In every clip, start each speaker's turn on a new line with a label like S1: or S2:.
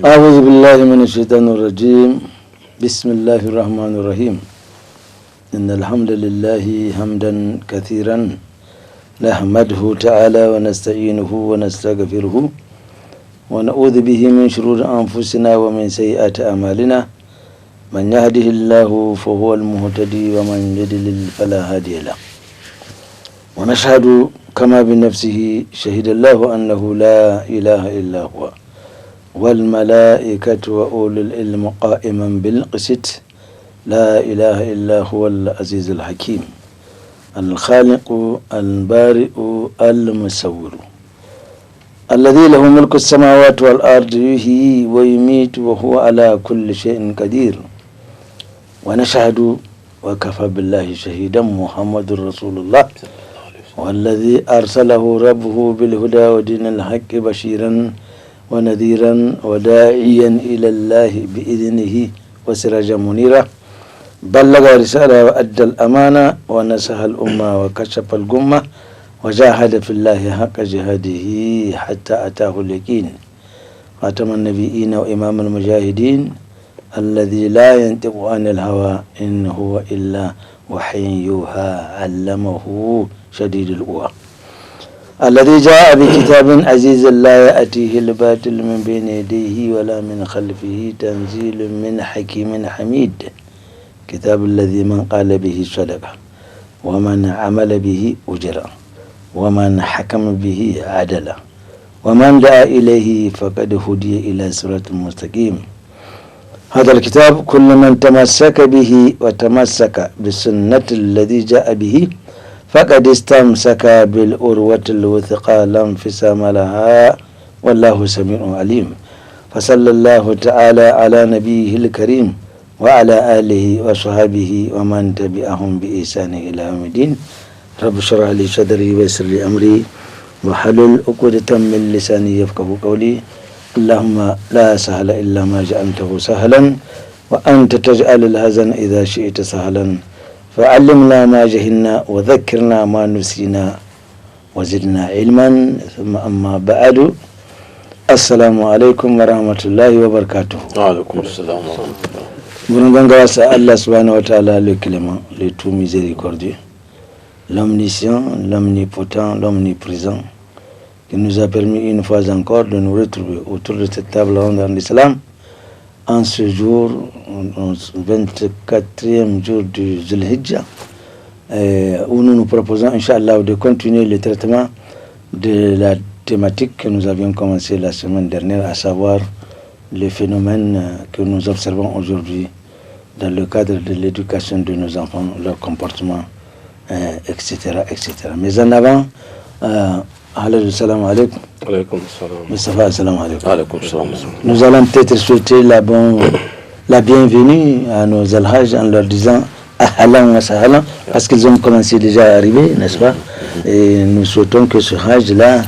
S1: أعوذ بالله من الشيطان الرجيم بسم الله الرحمن الرحيم إن الحمد لله حمدا كثيرا نحمده تعالى ونستعينه ونستغفره ونعوذ به من شرور أنفسنا ومن سيئات أعمالنا من يهده الله فهو المهتدي ومن يضلل فلا هادي له ونشهد كما بنفسه شهد الله أنه لا إله إلا هو والملائكة وأولو العلم قائما بالقسط لا إله إلا هو العزيز الحكيم الخالق البارئ المصور الذي له ملك السماوات والأرض يحيي ويميت وهو على كل شيء قدير ونشهد وكفى بالله شهيدا محمد رسول الله والذي أرسله ربه بالهدى ودين الحق بشيرا ونذيرا وداعيا إلى الله بإذنه وسراجا منيرا بلغ رسالة وأدى الأمانة ونصح الأمة وكشف الغمة وجاهد في الله حق جهاده حتى أتاه اليقين خاتم النبيين وإمام المجاهدين الذي لا ينطق عن الهوى إن هو إلا وحي يوحى علمه شديد القوى الذي جاء بكتاب عزيز لا يأتيه الباطل من بين يديه ولا من خلفه تنزيل من حكيم حميد كتاب الذي من قال به صدق ومن عمل به أجر ومن حكم به عدل ومن دعا إليه فقد هدي إلى صراط مستقيم هذا الكتاب كل من تمسك به وتمسك بالسنة الذي جاء به فقد استمسك بالأروة الوثقى لا انفصام لها والله سميع عليم فصلى الله تعالى على نبيه الكريم وعلى آله وصحبه ومن تبعهم بإحسان إلى يوم الدين رب اشرح لي صدري ويسر لي أمري وحلل عقدة من لساني يفقهوا قولي اللهم لا سهل إلا ما جعلته سهلا وأنت تجعل الحزن إذا شئت سهلا فعلمنا ما جهلنا وذكرنا ما نسينا وزدنا علما ثم أما بعد السلام عليكم ورحمة الله وبركاته.
S2: وعليكم السلام ورحمة الله.
S1: Nous grâce à Allah subhanahu wa ta'ala, le clément, le tout miséricordieux, l'omniscient, l'omnipotent, l'omniprésent, qui nous a permis une fois encore de nous retrouver autour de cette table ronde en islam, en ce jour, au 24e jour du Zulhijjah, où nous nous proposons, Inch'Allah, de continuer le traitement de la thématique que nous avions commencé la semaine dernière, à savoir les phénomènes que nous observons aujourd'hui dans le cadre de l'éducation de nos enfants, leur comportement, etc., etc. Mais en avant, salam alaikum.
S2: Alaikum salam.
S1: Mustafa, salam alaikum.
S2: Alaikum salam.
S1: Nous allons peut-être souhaiter la bienvenue à nos alhaji en leur disant ahlan wa sahlan, parce qu'ils ont commencé déjà à arriver, n'est-ce pas? Et nous souhaitons que ce hajj-là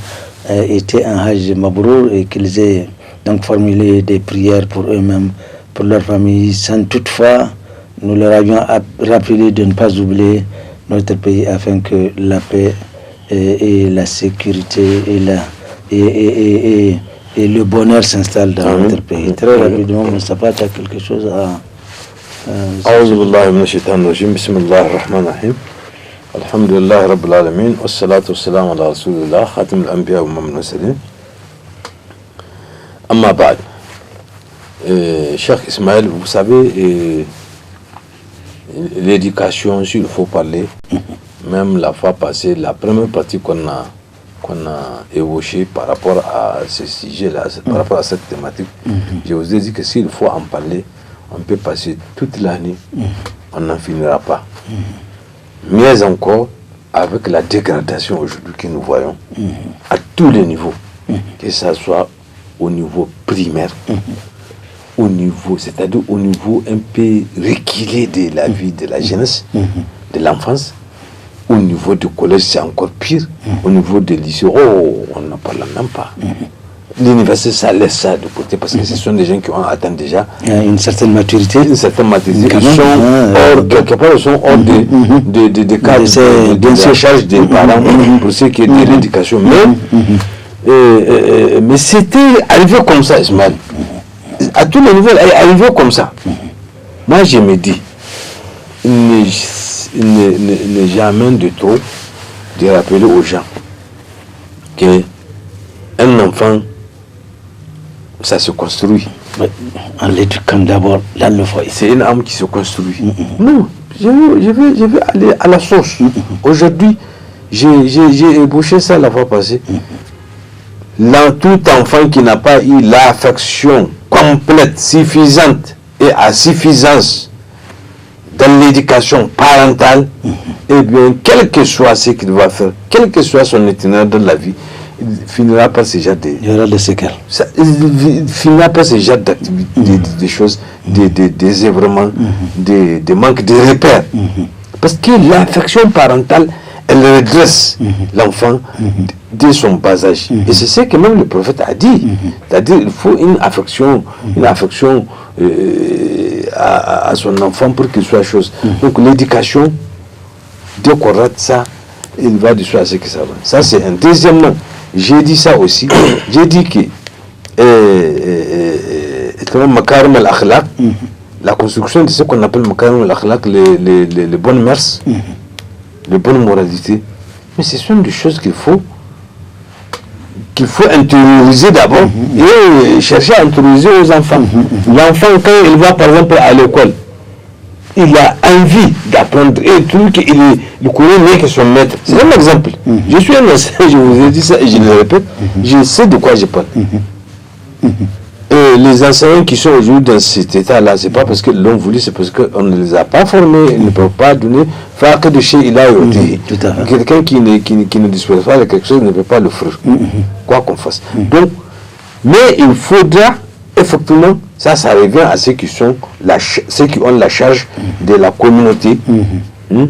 S1: était un hajj mabrour et qu'ils aient donc formuler des prières pour eux-mêmes, pour leur famille, sans toutefois, nous leur avions rappelé de ne pas oublier notre pays afin que la paix et la sécurité et le bonheur s'installent dans notre pays. Très rapidement, Moustapha, tu as quelque chose à...
S2: أعوذ بالله من الشيطان الرجيم بسم الله الرحمن الرحيم الحمد لله رب العالمين والصلاة والسلام على رسول الله خاتم الأنبياء وإمام المرسلين أما بعد Cheikh Ismaël, vous savez, l'éducation, s'il faut parler, même la fois passée, la première partie qu'on a évoquée par rapport à ce sujet-là, par rapport à cette thématique, je vous ai dit que s'il faut en parler, on peut passer toute l'année, on n'en finira pas. Mieux encore, avec la dégradation aujourd'hui que nous voyons, à tous les niveaux, que ce soit au niveau primaire, au niveau, c'est-à-dire au niveau un peu reculé de la vie de la jeunesse, de l'enfance, au niveau du collège c'est encore pire, au niveau des lycées, on n'en parle même pas. L'université, ça laisse ça de côté parce que ce sont des gens qui ont atteint déjà
S1: une certaine maturité.
S2: Ils sont hors, quelque part, ils sont hors des cadres de la charge des parents pour ce qui est de l'éducation. Mais c'était arrivé comme ça, Ismaël. À tous les niveaux, arrivé comme ça. Moi, je me dis, il n'est jamais de trop de rappeler aux gens qu'un enfant, ça se construit.
S1: En l'éduquant d'abord dans le foyer.
S2: C'est une âme qui se construit. Non, je vais aller à la source. Aujourd'hui, j'ai ébauché ça la fois passée. Tout enfant qui n'a pas eu l'affection complète, suffisante et à suffisance dans l'éducation parentale, eh bien, quel que soit ce qu'il va faire, quel que soit son itinéraire dans la vie, il finira par ce genre de...
S1: Il y aura des séquelles.
S2: Il finira par ce genre d'activités, des choses, des œuvrements, des manques de repères. Parce que l'affection parentale, elle redresse l'enfant dès son bas âge. Et c'est ce que même le prophète a dit. C'est-à-dire qu'il faut une affection à son enfant pour qu'il soit chose. Donc l'éducation, dès qu'on rate ça, il va de soi à ce que ça va. Ça c'est un. Deuxièmement, j'ai dit ça aussi. J'ai dit que la construction de ce qu'on appelle makarim al-akhlaq, les bonnes mœurs, les bonnes moralités, mais ce sont des choses qu'il faut intérioriser d'abord et chercher à intérioriser aux enfants. L'enfant, quand il va par exemple à l'école, il a envie d'apprendre et il connaît mieux que son maître. C'est un exemple. Je suis un enseignant, je vous ai dit ça et je le répète, je sais de quoi je parle. Et les enseignants qui sont aujourd'hui dans cet état-là, c'est pas parce qu'ils l'ont voulu, c'est parce qu'on ne les a pas formés, ils ne peuvent pas donner, faire que de chez il a été. Quelqu'un qui ne dispose pas de quelque chose ne peut pas le faire, quoi qu'on fasse. Donc, mais il faudra, effectivement, ça revient à ceux qui ont la charge de la communauté, ou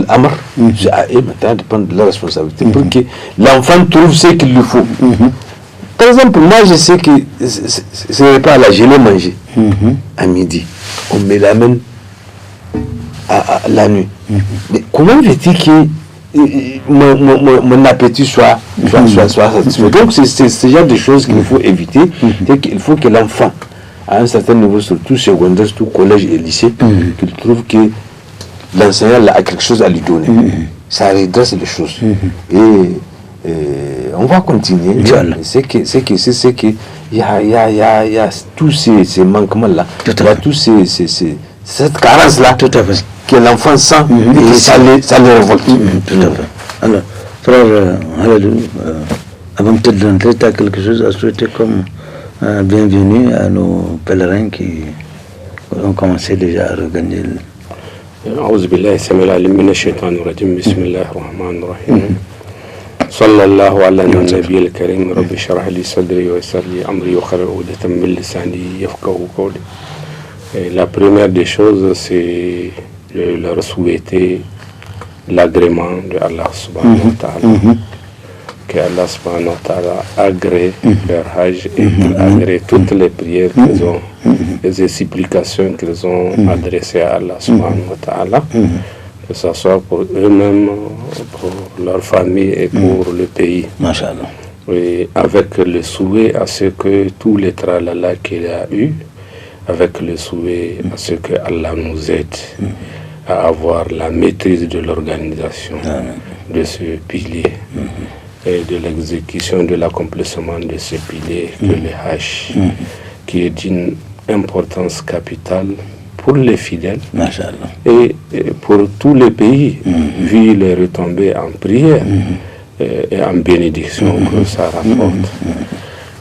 S2: l'amr, c'est à eux maintenant de prendre de la responsabilité pour que l'enfant trouve ce qu'il lui faut. Par exemple, moi je sais que ce n'est pas là, je l'ai mangé à midi. On me l'amène à la nuit. Mais comment veux-tu que mon appétit soit satisfait? Donc c'est ce genre de choses qu'il faut éviter. Il faut que l'enfant, à un certain niveau, surtout secondaire, surtout collège et lycée, qu'il trouve que l'enseignant a quelque chose à lui donner. Ça redresse les choses. Et on va continuer. C'est que il y a tous ces manquements-là, il y a tous cette carence-là que l'enfant sent et ça le révolte.
S1: Tout à fait. Alors, frère avant peut-être d'entrer, tu as quelque chose à souhaiter comme bienvenue à nos pèlerins qui ont commencé déjà à regagner
S3: أعوذ بالله السميع العليم من الشيطان الرجيم بسم الله الرحمن الرحيم صلى الله على النبي الكريم رب اشرح لي صدري ويسر لي أمري واحلل عقدة من لساني يفقهوا قولي. La première des choses, c'est leur souhaiter l'agrément de Allah subhanahu wa ta'ala qu'Allah subhanahu wa ta'ala agrée leur hajj et qu'il agrée toutes les prières qu'ils ont, les supplications qu'ils ont adressées à Allah subhanahu wa ta'ala, que ce soit pour eux-mêmes, pour leur famille et pour le pays.
S1: Masha'Allah.
S3: Oui, avec le souhait à ce que tous les tralala qu'il a eu, avec le souhait à ce que Allah nous aide à avoir la maîtrise de l'organisation de ce pilier et de l'exécution, de l'accomplissement de ce pilier que le Hajj, qui est d'une importance capitale pour les fidèles et pour tous les pays, vu les retombées en prière et en bénédiction que ça rapporte.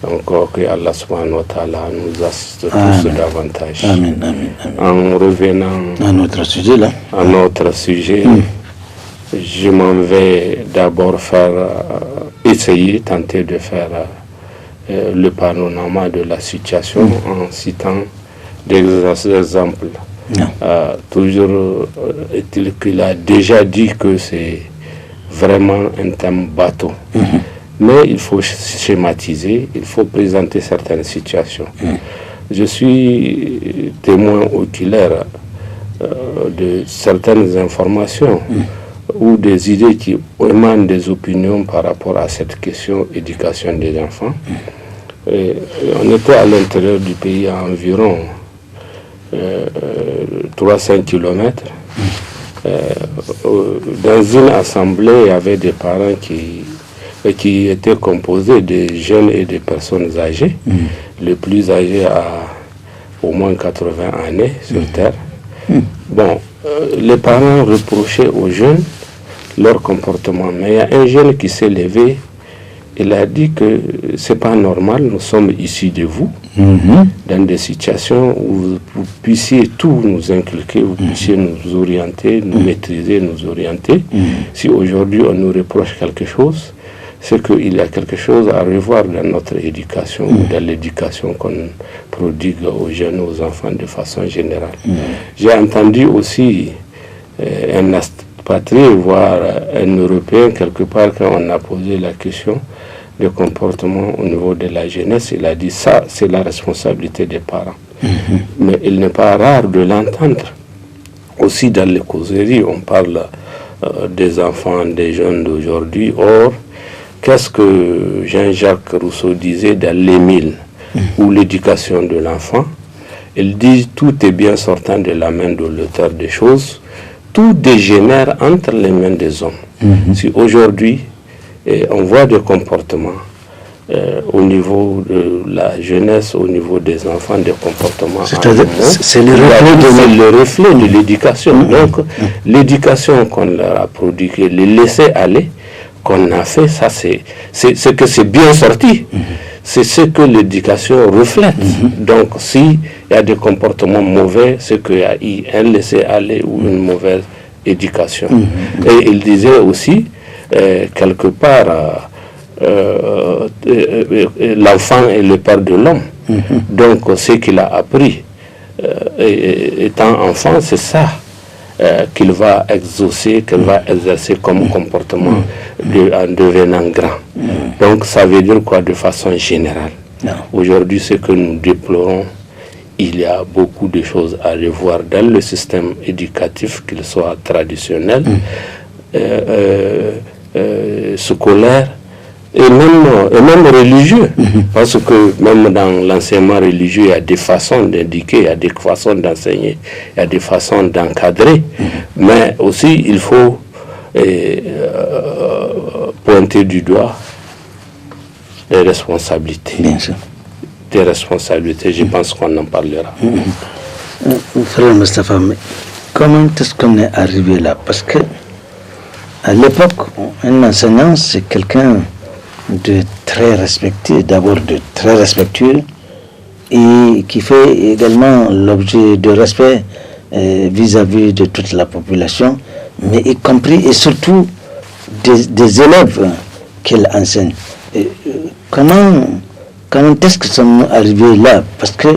S3: Donc que Allah subhanahu wa ta'ala nous assiste tous davantage.
S1: Amen, amen, amen.
S3: En revenant
S1: à notre sujet là.
S3: À notre sujet, je m'en vais d'abord tenter de faire le panorama de la situation en citant des exemples. Toujours est-il qu'il a déjà dit que c'est vraiment un thème bateau. Mais il faut schématiser, il faut présenter certaines situations. Je suis témoin oculaire de certaines informations ou des idées qui émanent des opinions par rapport à cette question éducation des enfants. Et on était à l'intérieur du pays à environ 300 km. Dans une assemblée, il y avait des parents qui étaient composés de jeunes et de personnes âgées. Le plus âgé a au moins 80 années sur Terre. Bon, les parents reprochaient aux jeunes leur comportement. Mais il y a un jeune qui s'est levé, il a dit que c'est pas normal, nous sommes ici de vous, dans des situations où vous puissiez tout nous inculquer, vous puissiez nous orienter, nous maîtriser, nous orienter. Si aujourd'hui on nous reproche quelque chose, c'est qu'il y a quelque chose à revoir dans notre éducation, ou dans l'éducation qu'on prodigue aux jeunes, aux enfants de façon générale. J'ai entendu aussi un expatrié, voire un Européen, quelque part, quand on a posé la question de comportement au niveau de la jeunesse, il a dit ça, c'est la responsabilité des parents. Mais il n'est pas rare de l'entendre. Aussi dans les causeries, on parle des enfants, des jeunes d'aujourd'hui. Or, qu'est-ce que Jean-Jacques Rousseau disait dans l'Émile, ou l'éducation de l'enfant? Il dit tout est bien sortant de la main de l'auteur des choses, tout dégénère entre les mains des hommes. Si aujourd'hui on voit des comportements au niveau de la jeunesse, au niveau des enfants, des comportements,
S1: c'est le
S3: reflet de l'éducation. Donc l'éducation qu'on leur a prodiguée, les laisser aller, qu'on a fait, ça c'est que c'est bien sorti. C'est ce que l'éducation reflète. Donc s'il y a des comportements mauvais, c'est qu'il y a eu un laisser-aller ou une mauvaise éducation. Et il disait aussi, quelque part, l'enfant est le père de l'homme. Donc ce qu'il a appris étant enfant, c'est ça qu'il va exaucer, qu'il va exercer comme comportement en devenant grand. Donc ça veut dire quoi de façon générale? Aujourd'hui, ce que nous déplorons, il y a beaucoup de choses à revoir dans le système éducatif, qu'il soit traditionnel, scolaire et même religieux. Parce que même dans l'enseignement religieux, il y a des façons d'indiquer, il y a des façons d'enseigner, il y a des façons d'encadrer. Mais aussi, il faut pointer du doigt les responsabilités.
S1: Bien sûr.
S3: Des responsabilités, je pense qu'on en parlera.
S1: Frère Moustapha, comment est-ce qu'on est arrivé là? Parce que à l'époque, un enseignant, c'est quelqu'un de très respecté, d'abord de très respectueux, et qui fait également l'objet de respect vis-à-vis de toute la population, mais y compris et surtout des élèves qu'elle enseigne. Comment est-ce que sommes arrivés là? Parce que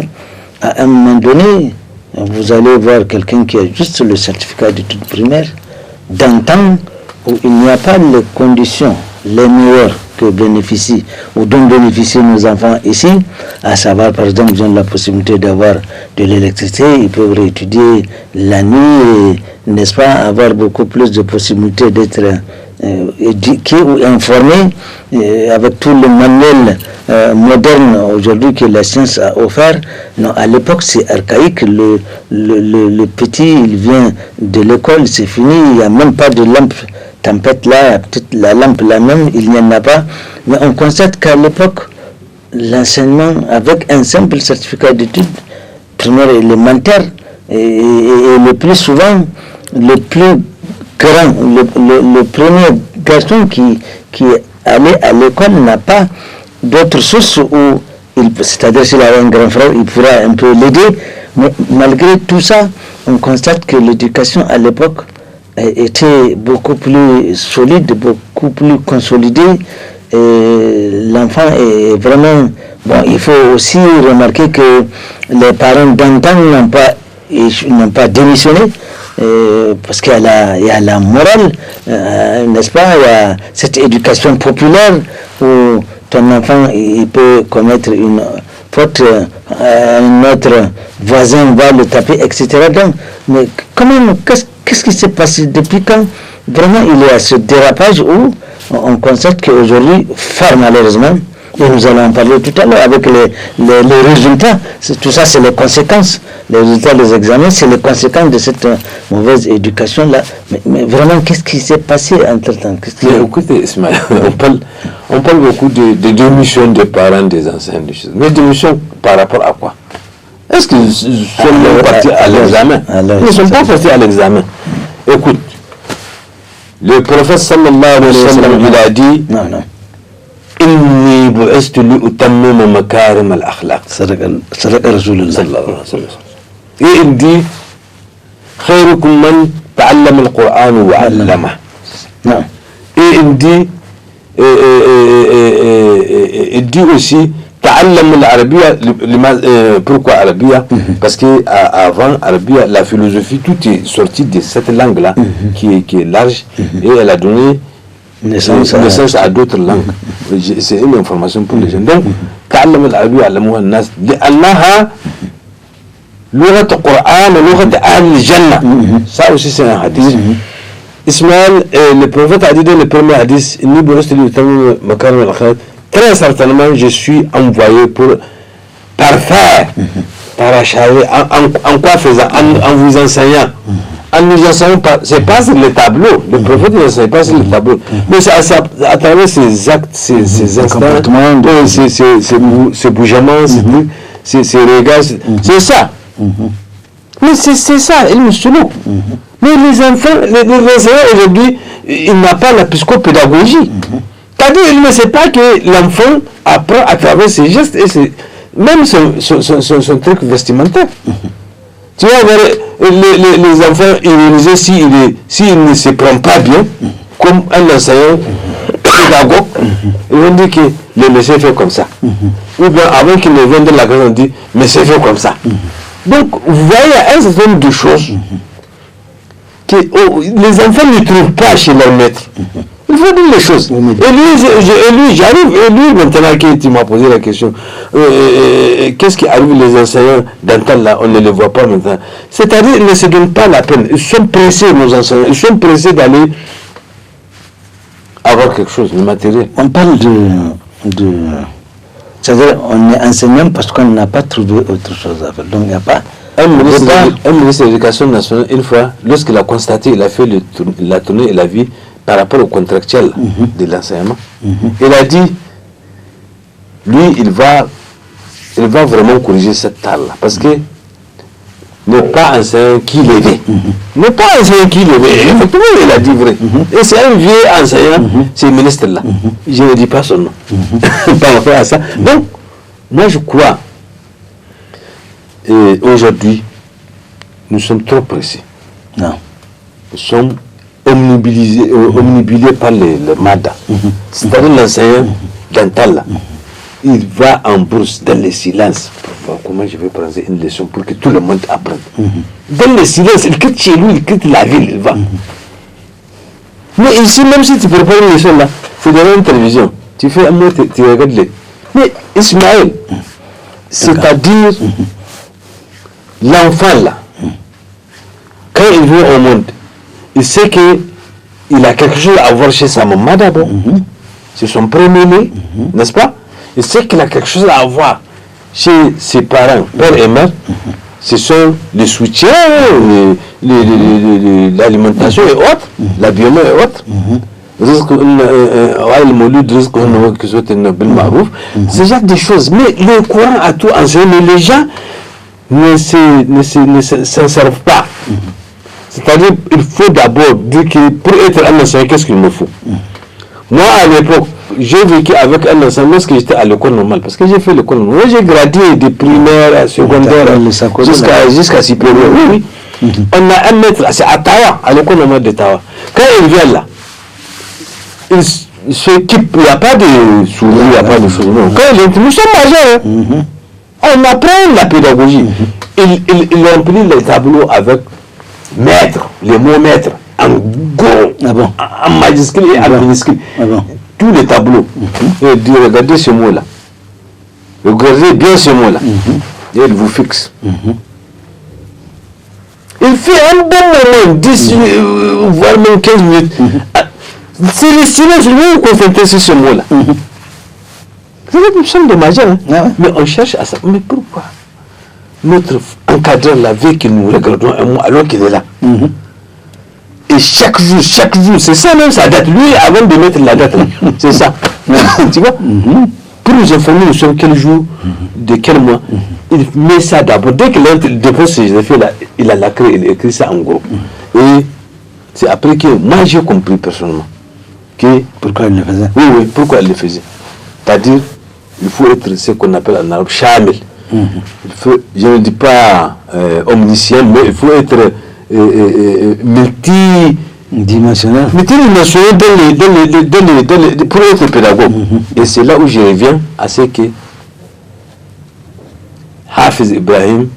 S1: à un moment donné, vous allez voir quelqu'un qui a juste le certificat d'études primaires, d'un temps où il n'y a pas les conditions les meilleures que bénéficient ou dont bénéficient nos enfants ici, à savoir par exemple ils ont la possibilité d'avoir de l'électricité, ils peuvent étudier la nuit, n'est-ce pas, avoir beaucoup plus de possibilités d'être éduqués ou informés avec tout le manuel moderne aujourd'hui que la science a offert. Non, à l'époque c'est archaïque, le petit il vient de l'école, c'est fini, il n'y a même pas de lampe tempête là, peut-être la lampe là même, il n'y en a pas. Mais on constate qu'à l'époque, l'enseignement avec un simple certificat d'études primaire et élémentaire, et le plus souvent, le plus grand, le premier garçon qui allait à l'école n'a pas d'autres sources où, c'est-à-dire s'il a un grand frère, il pourra un peu l'aider, mais malgré tout ça, on constate que l'éducation à l'époque était beaucoup plus solide, beaucoup plus consolidée. L'enfant est vraiment... Bon, il faut aussi remarquer que les parents d'antan n'ont pas démissionné, parce qu'il y a la morale, n'est-ce pas, il y a cette éducation populaire où ton enfant il peut commettre une faute, un autre voisin va le taper, etc. Donc, mais comment, qu'est-ce qui s'est passé depuis quand vraiment il y a ce dérapage où on constate qu'aujourd'hui, fort malheureusement, et nous allons en parler tout à l'heure avec les résultats, tout ça c'est les conséquences, les résultats des examens, c'est les conséquences de cette mauvaise éducation-là. Mais vraiment, qu'est-ce qui s'est passé entre-temps?
S2: Écoutez, Ismaël, on parle beaucoup de démission des parents des enseignants, mais démission par rapport à quoi? Est-ce qu'ils sont partis à l'examen? Ils ne sont pas partis à l'examen. Écoute, le prophète sallallahu alayhi wa sallam, il a dit
S1: non.
S2: إني بعثت لأتمم مكارم الأخلاق.
S1: صدق رسول الله
S2: صلى الله عليه وسلم. Et il dit خيركم من تعلم القرآن وعلمه.
S1: Non.
S2: Et il dit aussi تعلم العربية. Pourquoi Arabia? Parce que avant Arabia, la philosophie, tout est sorti de cette langue-là qui est large, et elle a donné naissance à d'autres langues. C'est une information pour les gens. Donc, تعلم العربية علموها الناس لأنها لغة القرآن ولغة أهل الجنة. Ça aussi c'est un hadith. Ismaël, le prophète a dit dans le premier hadith, إني بعثت لأتمم مكارم الأخلاق. Très certainement, je suis envoyé pour parfaire, parachaver, en quoi faisant, en vous enseignant. En nous enseignant, c'est pas sur les tableaux, le prophète ne l'enseigne pas sur les tableaux, mais c'est à travers ses actes, ses instants, ses bougements, ses regards, c'est ça. Mais c'est ça, il me soulouk. Mais les enfants, les enseignants aujourd'hui, ils n'ont pas la psychopédagogie. C'est-à-dire, il ne sait pas que l'enfant apprend à travers ses gestes et même son truc vestimentaire. Tu vois, les enfants ironisés s'il ne se prend pas bien, comme un enseignant pédagogue, ils vont dire que le monsieur fait comme ça. Ou bien avant qu'il ne vienne de la classe, on dit, monsieur fait comme ça. Donc, vous voyez, il y a un certain nombre de choses que les enfants ne trouvent pas chez leur maître. Il faut dire les choses. Et lui, j'arrive, et lui, maintenant que tu m'as posé la question, qu'est-ce qui arrive les enseignants d'antan là, on ne les voit pas maintenant. C'est-à-dire, ils ne se donnent pas la peine. Ils sont pressés, nos enseignants, ils sont pressés d'aller avoir quelque chose de matériel.
S1: On parle de c'est-à-dire, on est enseignant parce qu'on n'a pas trouvé autre chose à faire. Donc, il n'y a pas...
S2: Un ministre de l'Éducation nationale, une fois, lorsqu'il a constaté, il a fait la tournée et la vie par rapport au contractuel de l'enseignement. Il a dit, lui, il va vraiment corriger cette tare-là. Parce que ne pas enseigner qui l'avait. Ne pas enseigner qui l'avait. Effectivement, il a dit vrai. Et c'est un vieux enseignant, ce ministre-là. Je ne dis pas son nom. Par rapport à ça. Donc, moi, je crois, aujourd'hui, nous sommes trop pressés.
S1: Non.
S2: Nous sommes omnibilés par le MADA. C'est-à-dire l'enseignant dental là. Il va en bourse dans le silence pour voir comment je vais prendre une leçon pour que tout le monde apprenne. Dans le silence, il quitte chez lui, il quitte la ville, il va. Mais ici, même si tu prépares une leçon là, c'est devant une télévision. Tu fais un mot, tu regardes les. Mais Ismaël, c'est-à-dire l'enfant là, quand il vient au monde, il sait qu'il a quelque chose à voir chez sa maman d'abord. C'est son premier-né, n'est-ce pas? Il sait qu'il a quelque chose à voir chez ses parents, père et mère. Ce sont les soutiens, l'alimentation et autres, l'habillement et autres. C'est genre des choses. Mais le Coran a tout enseigné, mais les gens ne s'en servent pas. C'est-à-dire il faut d'abord dire que pour être un enseignant, qu'est-ce qu'il me faut? Moi, à l'époque, j'ai vécu avec un enseignant lorsque j'étais à l'école normale, parce que j'ai fait l'école normale. J'ai gradué de primaire à secondaire jusqu'à supérieur. Oui. On a un maître, c'est à Tawa, à l'école normale de Tawa. Quand il vient là, il s'équipe, il n'y a pas de souris, il n'y a pas de choses. Non. Quand il est, nous sommes majeurs. On apprend la pédagogie. Il remplit les tableaux avec maître, les mots maître, en gros, en majuscule et en minuscule. Tous les tableaux. Et dit, regardez ce mot-là. Regardez bien ce mot-là. Et il vous fixe. Il fait un bon moment, 10, voire même 15 minutes. C'est le silence, lui, concentrer sur ce mot-là. C'est une somme de majeur. Mais on cherche à ça. Mais pourquoi notre encadreur la veille que nous regardons un mot alors qu'il est là? Et chaque jour, c'est ça même sa date. Lui, avant de mettre la date là, c'est ça. Tu vois? Pour nous informer, nous sommes quel jour, de quel mois, il met ça d'abord. Dès qu'il dépose ces effets-là, il a lacré, il écrit ça en gros. Et c'est après que moi j'ai compris personnellement que
S1: pourquoi il le faisait.
S2: Oui, pourquoi il le faisait. C'est-à-dire, il faut être ce qu'on appelle en arabe shamil. Il faut, je ne dis pas omniscient, mais il faut être multidimensionnel pour être pédagogue. Et c'est là où je reviens à ce que Hafiz Ibrahim,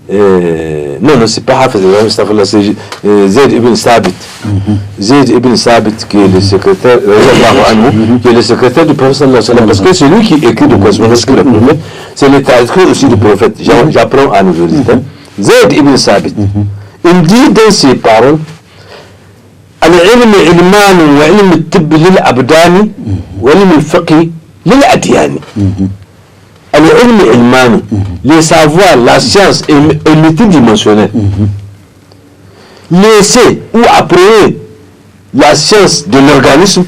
S2: non, c'est pas Hafiz Ibrahim, c'est Zayd ibn Sabit. Zayd ibn Sabit, qui est le secrétaire, qui est le secrétaire du prophète sallallahu alayhi wa sallam, parce que c'est lui qui écrit le correspondance que le prophète, c'est le traducteur aussi du prophète. J'apprends à nos auditeurs. Zayd ibn Sabit, il dit dans ses paroles, العلم علمان وعلم الطب للأبدان وعلم الفقه للأديان. العلم علمان, le savoir, la science est multidimensionnelle. Laisser ou apprendre la science de l'organisme,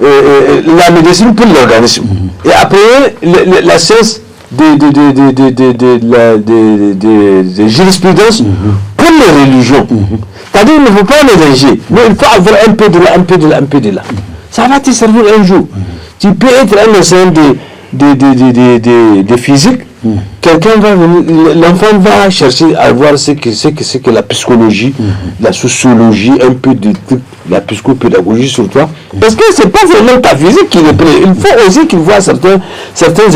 S2: la médecine pour l'organisme, et apprendre la science de jurisprudence pour les religions. C'est-à-dire qu'il ne faut pas mélanger, mais il faut avoir un peu de là, un peu de là, un peu de là. Ça va te servir un jour. Tu peux être un enseignant de physique. Quelqu'un va venir, l'enfant va chercher à voir ce que la psychologie, la sociologie, un peu de la psychopédagogie sur toi. Parce que c'est pas vraiment ta physique qui le plaît. Il faut aussi qu'il voit certains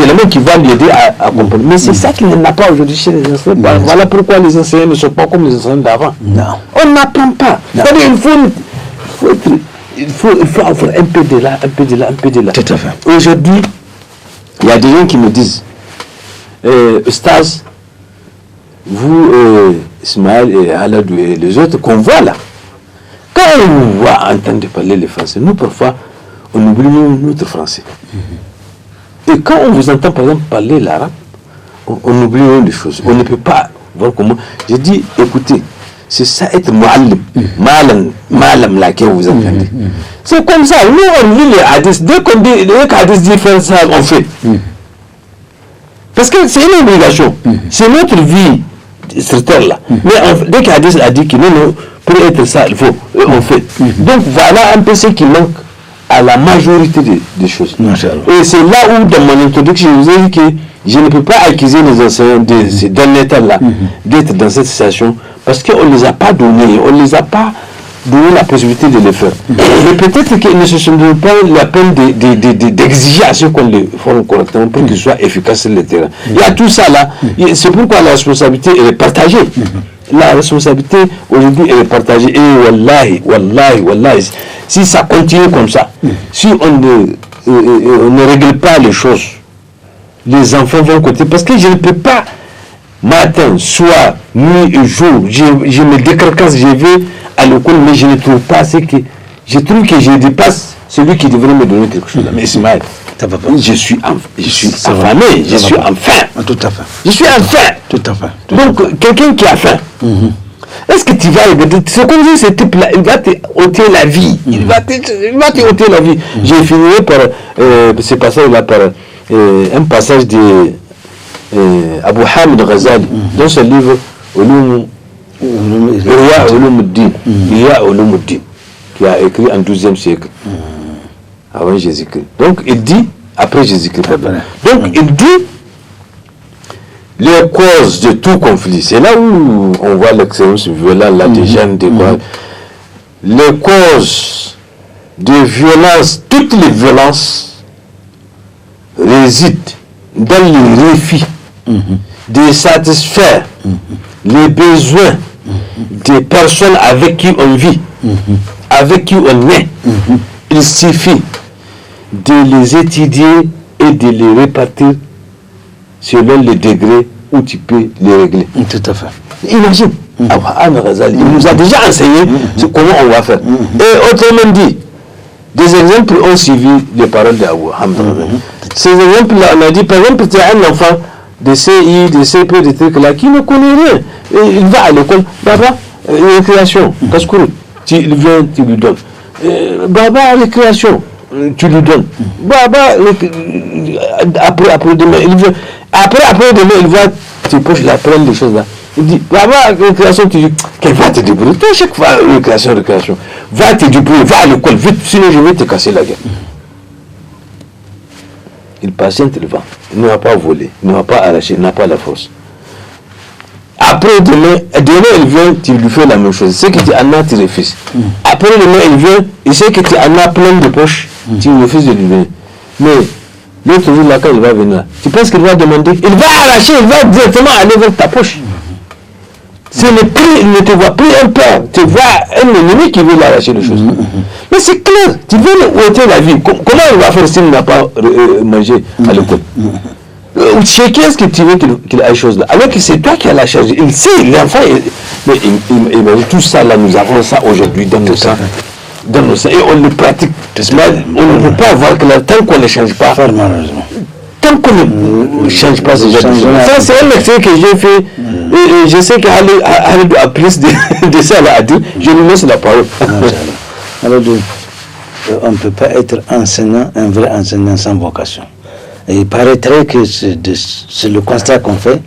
S2: éléments qui vont l'aider à comprendre. Mais c'est ça qu'il n'a pas aujourd'hui chez les enseignants. Voilà pourquoi les enseignants ne sont pas comme les enseignants d'avant. On n'apprend pas. C'est-à-dire il faut avoir un peu de là, un peu de là, un peu de là.
S1: Tout à fait.
S2: Aujourd'hui, il y a des gens qui me disent, Ustaz, vous, Ismaël et Aladou et les autres qu'on voit là, quand on nous voit entendre parler le français, nous parfois, on oublie notre français. Et quand on vous entend par exemple parler l'arabe, on oublie des choses. On ne peut pas voir comment. Je dis, écoutez, c'est ça être mu'allim, malam là que vous entendez. C'est comme ça, nous on lit les hadiths, dès qu'on dit les hadiths diffèrent, ça on fait. Parce que c'est une obligation, c'est notre vie sur terre là. Mais dès qu'un hadith a dit que non, pour être ça, il faut, on fait. Donc voilà un peu ce qui manque à la majorité des choses. Et c'est là où dans mon introduction, je vous ai dit que je ne peux pas accuser les enseignants de ces derniers temps-là d'être dans cette situation parce qu'on ne les a pas donnés, on ne les a pas donné la possibilité de le faire. Mais peut-être qu'ils ne se sont pas la peine d'exiger à ceux qu'on les forme correctement pour qu'ils soient efficaces sur le terrain. Il y a tout ça là, c'est pourquoi la responsabilité est partagée. La responsabilité aujourd'hui est partagée. Et wallahi, si ça continue comme ça, si on ne règle pas les choses, les enfants vont côté. Parce que je ne peux pas, matin, soir, nuit et jour, je me décarcasse, je vais à l'école, mais je ne trouve pas ce que... Je trouve que je dépasse celui qui devrait me donner quelque chose. Mais Ismaël, je suis affamé, je suis en faim.
S1: Tout à fait.
S2: Je suis en faim.
S1: Tout à fait.
S2: Donc, quelqu'un qui a faim, est-ce que tu vas regarder, ce qu'on dit, ce type-là, il va te ôter la vie. Il va te ôter la vie. J'ai fini par ce passage-là, par un passage de Abu Hamid Ghazali, dans ce livre, Ihya Ulumuddin, qui a écrit en 12e siècle, avant Jésus-Christ. Donc, il dit, après Jésus-Christ, donc il dit, les causes de tout conflit, c'est là où on voit l'excellence violente, là, des jeunes, des quoi. Les causes de violence, toutes les violences résident dans le refus de satisfaire les besoins des personnes avec qui on vit, avec qui on est. Il suffit de les étudier et de les répartir selon le degré où tu peux les régler.
S1: Tout à fait.
S2: Imagine, il nous a déjà enseigné comment on va faire. Et autrement dit, des exemples ont suivi les paroles d'Abu Hamid. Ces exemples-là, on a dit, par exemple, tu as un enfant de CI, de CP, de trucs là, qui ne connaît rien. Et il va à l'école, Baba, récréation, casse-courou, tu viens, tu lui donnes. Baba, récréation, tu lui donnes. Baba, après demain, il vient. Après demain, il va, tu poches là, prendre les choses là. Il dit, Baba, récréation, tu dis, qu'elle va te débrouiller. Chaque fois, récréation. Va te débrouiller, va à l'école, vite, sinon je vais te casser la gueule. Il patiente, il va. Il ne va pas voler, il ne va pas arracher, il n'a pas la force. Après demain, il vient, tu lui fais la même chose. C'est que tu en as, tu refuses. Après demain, il vient, il sait que tu en as plein de poches, tu refuses de lui donner. Mais l'autre jour, là, quand il va venir, tu penses qu'il va demander, il va arracher, il va directement aller vers ta poche. C'est le prix, il ne te voit plus un père, tu vois un ennemi qui veut l'arracher les choses. Mais c'est clair, tu veux lui ôter la vie. Comment il va faire s'il n'a pas mangé à l'école? Chez qui est-ce que tu veux qu'il ait chose là? Alors que c'est toi qui as la charge. Il sait, l'enfant, mais tout ça là, nous avons ça aujourd'hui dans nos sangs. Et on le pratique. On ne peut pas voir que là, tant qu'on ne change pas. Tant qu'on ne change pas ces gens. Ça, c'est un extrait que j'ai fait. Et je sais qu'Halid a plus de ça à dire. Je lui laisse la parole.
S1: Alors, on ne peut pas être enseignant, un vrai enseignant sans vocation. Et il paraîtrait que c'est le constat qu'on fait.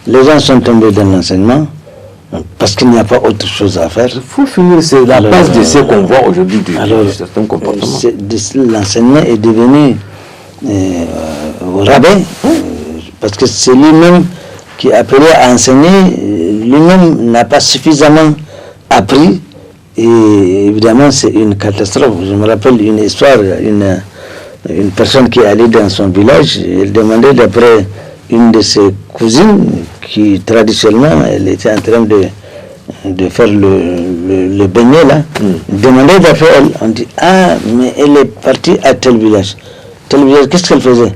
S1: Les gens sont tombés dans l'enseignement parce qu'il n'y a pas autre chose à faire.
S2: Il faut finir, c'est la base de ce qu'on voit aujourd'hui de certains comportements.
S1: L'enseignement est devenu au rabais, parce que c'est lui-même qui est appelé à enseigner, lui-même n'a pas suffisamment appris, et évidemment c'est une catastrophe. Je me rappelle une histoire, une personne qui est allée dans son village, elle demandait d'après une de ses cousines, qui traditionnellement, elle était en train de faire le beignet là, demandait d'après elle, on dit, ah, mais elle est partie à tel village, qu'est-ce qu'elle faisait?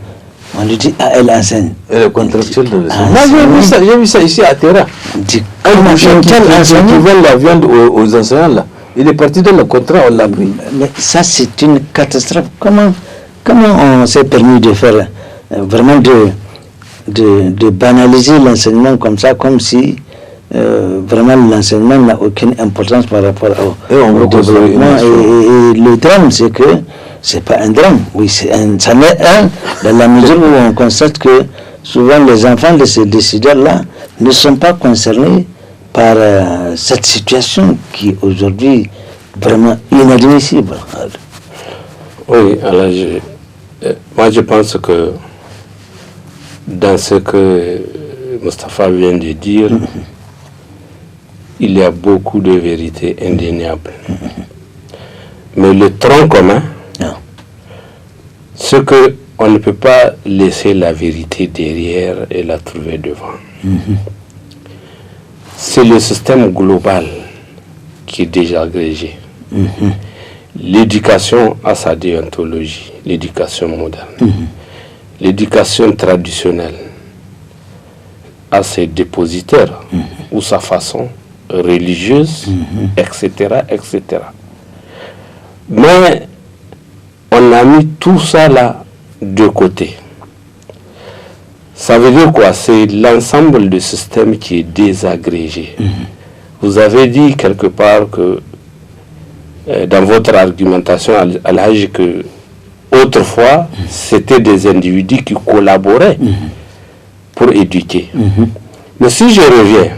S1: On lui dit, ah, elle enseigne.
S2: Elle est contractuelle de l'enseignant. J'ai vu ça ici à Terra. Un chien qui vend la viande aux enseignants là, il est parti dans le contrat, on l'a pris.
S1: Mais ça, c'est une catastrophe. Comment on s'est permis de faire vraiment de banaliser l'enseignement comme ça, comme si vraiment l'enseignement n'a aucune importance par rapport au développement. Et le drame, c'est que c'est pas un drame. Oui, ça n'est un, dans la mesure où on constate que souvent les enfants de ces décideurs-là ne sont pas concernés par cette situation qui est aujourd'hui vraiment inadmissible.
S3: Oui, alors moi je pense que dans ce que Moustapha vient de dire, il y a beaucoup de vérités indéniables. Mais le tronc commun, c'est qu'on ne peut pas laisser la vérité derrière et la trouver devant. C'est le système global qui est déjà agrégé. L'éducation a sa déontologie, l'éducation moderne. L'éducation traditionnelle a ses dépositaires ou sa façon religieuse, etc., etc. Mais on a mis tout ça là de côté. Ça veut dire quoi? C'est l'ensemble du système qui est désagrégé. Vous avez dit quelque part que dans votre argumentation à l'âge que autrefois c'était des individus qui collaboraient pour éduquer. Mais si je reviens,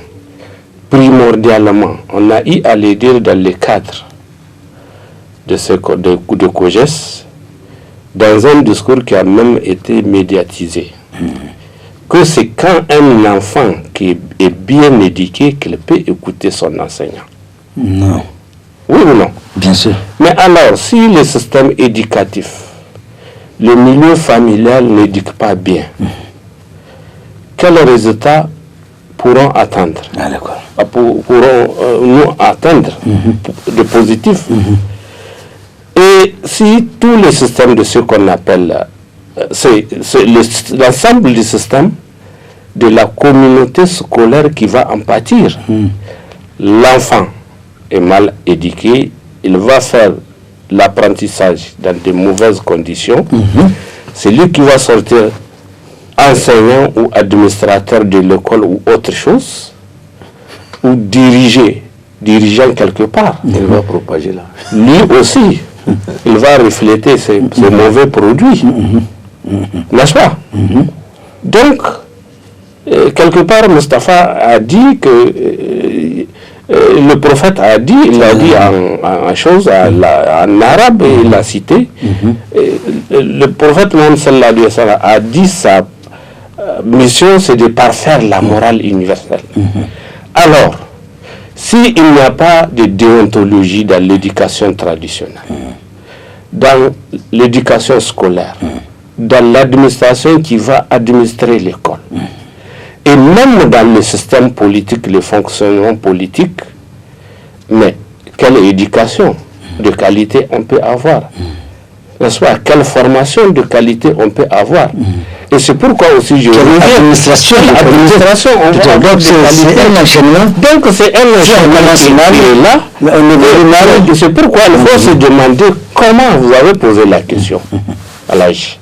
S3: primordialement, on a eu à le dire dans le cadre de COGES, dans un discours qui a même été médiatisé, que c'est quand un enfant qui est bien éduqué qu'il peut écouter son enseignant.
S1: Non.
S3: Oui ou non?
S1: Bien sûr.
S3: Mais alors, si le système éducatif, le milieu familial n'éduque pas bien, quels résultats pourront attendre? Pourront nous atteindre de positif? Et si tout le système de ce qu'on appelle, c'est l'ensemble du système de la communauté scolaire qui va en pâtir. L'enfant est mal éduqué, il va faire l'apprentissage dans de mauvaises conditions. C'est lui qui va sortir enseignant ou administrateur de l'école ou autre chose, ou dirigeant quelque part.
S2: Il va propager là.
S3: Lui aussi, il va refléter ces mauvais produits. N'est-ce pas? Donc, quelque part, Mustapha a dit que le prophète a dit, il a dit en chose, en arabe, et il l'a cité. Le prophète Mohammed sallallahu alayhi wa sallam a dit sa mission, c'est de parfaire la morale universelle. Alors, s'il n'y a pas de déontologie dans l'éducation traditionnelle, dans l'éducation scolaire, dans l'administration qui va administrer l'école, et même dans le système politique, le fonctionnement politique, mais quelle éducation de qualité on peut avoir? N'est-ce pas? Quelle formation de qualité on peut avoir? Et c'est pourquoi aussi je reviens.
S1: L'administration,
S3: on va avoir
S1: donc c'est un enchaînement.
S3: Donc c'est un enchaînement qui est là. Et c'est pourquoi il faut se demander comment vous avez posé la question à l'âge.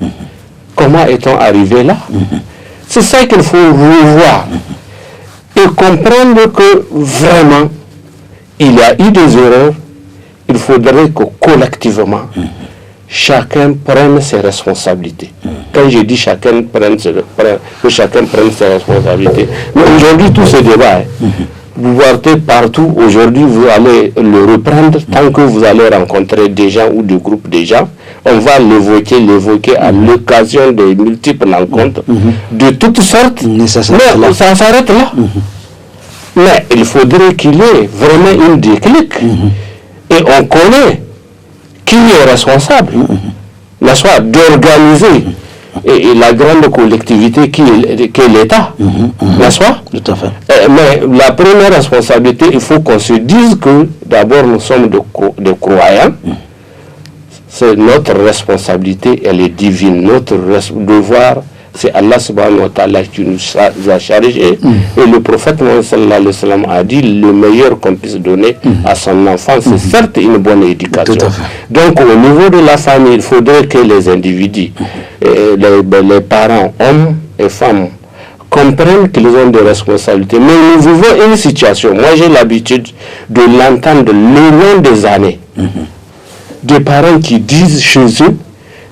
S3: Comment est-on arrivé là? C'est ça qu'il faut revoir et comprendre que vraiment il y a eu des erreurs. Il faudrait que collectivement chacun prenne ses responsabilités. Quand je dis que chacun prenne ses responsabilités, mais aujourd'hui tout ce débat, vous partez partout, aujourd'hui vous allez le reprendre tant que vous allez rencontrer des gens ou des groupes de gens. On va l'évoquer à l'occasion des multiples rencontres de toutes sortes. Mais ça s'arrête là. Mais il faudrait qu'il y ait vraiment une déclic. Et on connaît qui est responsable, n'est-ce pas, d'organiser et la grande collectivité qui est l'État, n'est-ce pas?
S1: Tout à fait.
S3: Mais la première responsabilité, il faut qu'on se dise que d'abord nous sommes des croyants. C'est notre responsabilité, elle est divine. Notre devoir, c'est Allah subhanahu wa ta'ala qui nous a chargé. Et le prophète Mohammed sallallahu alayhi wa sallam a dit le meilleur qu'on puisse donner à son enfant, c'est certes une bonne éducation. Donc au niveau de la famille, il faudrait que les individus, les parents, hommes et femmes, comprennent qu'ils ont des responsabilités. Mais nous vivons une situation, moi j'ai l'habitude de l'entendre le long des années. Des parents qui disent chez eux,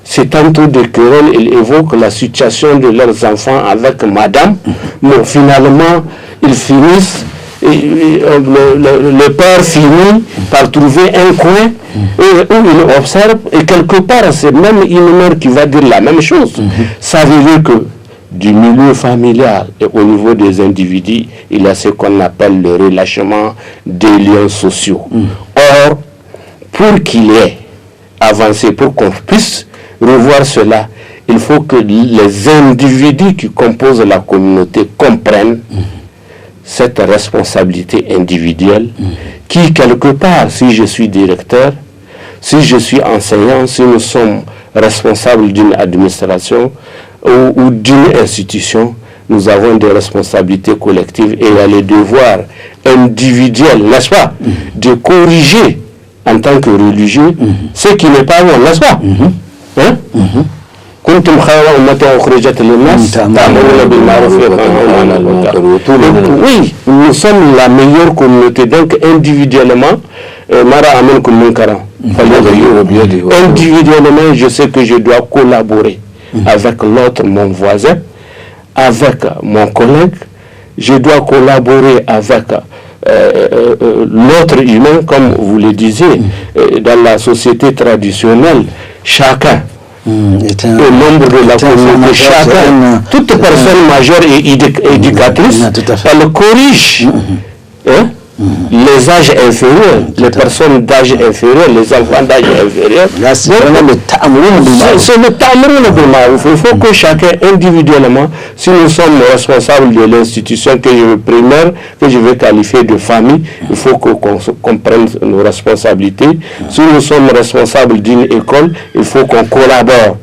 S3: c'est tantôt des querelles, ils évoquent la situation de leurs enfants avec madame, mais finalement, ils finissent, le père finit par trouver un coin où il observe, et quelque part, c'est même une mère qui va dire la même chose. Ça veut dire que du milieu familial et au niveau des individus, il y a ce qu'on appelle le relâchement des liens sociaux. Or, pour qu'il y ait avancé, pour qu'on puisse revoir cela, il faut que les individus qui composent la communauté comprennent cette responsabilité individuelle qui, quelque part, si je suis directeur, si je suis enseignant, si nous sommes responsables d'une administration ou d'une institution, nous avons des responsabilités collectives et il y a les devoirs individuels, n'est-ce pas, de corriger en tant que religieux ce qui n'est pas bon, n'est-ce pas? Hein? كنتم خير أمة أخرجت للناس تأمرون بالمعروف وتنهون عن المنكر. Oui, nous sommes la meilleure communauté. Donc individuellement, individuellement, je sais que je dois collaborer avec l'autre, mon voisin, avec mon collègue. Je dois collaborer avec l'autre humain, comme vous le disiez, dans la société traditionnelle, chacun. Au nombre de la communauté, chacun, toute personne majeure et éducatrice, elle corrige les âges inférieurs, les personnes d'âge inférieur, les enfants d'âge inférieur. C'est le ta'amuruna bil ma'ruf. Il faut que chacun individuellement, si nous sommes responsables de l'institution primaire, que je vais qualifier de famille, il faut qu'on prenne nos responsabilités. Si nous sommes responsables d'une école, il faut qu'on collabore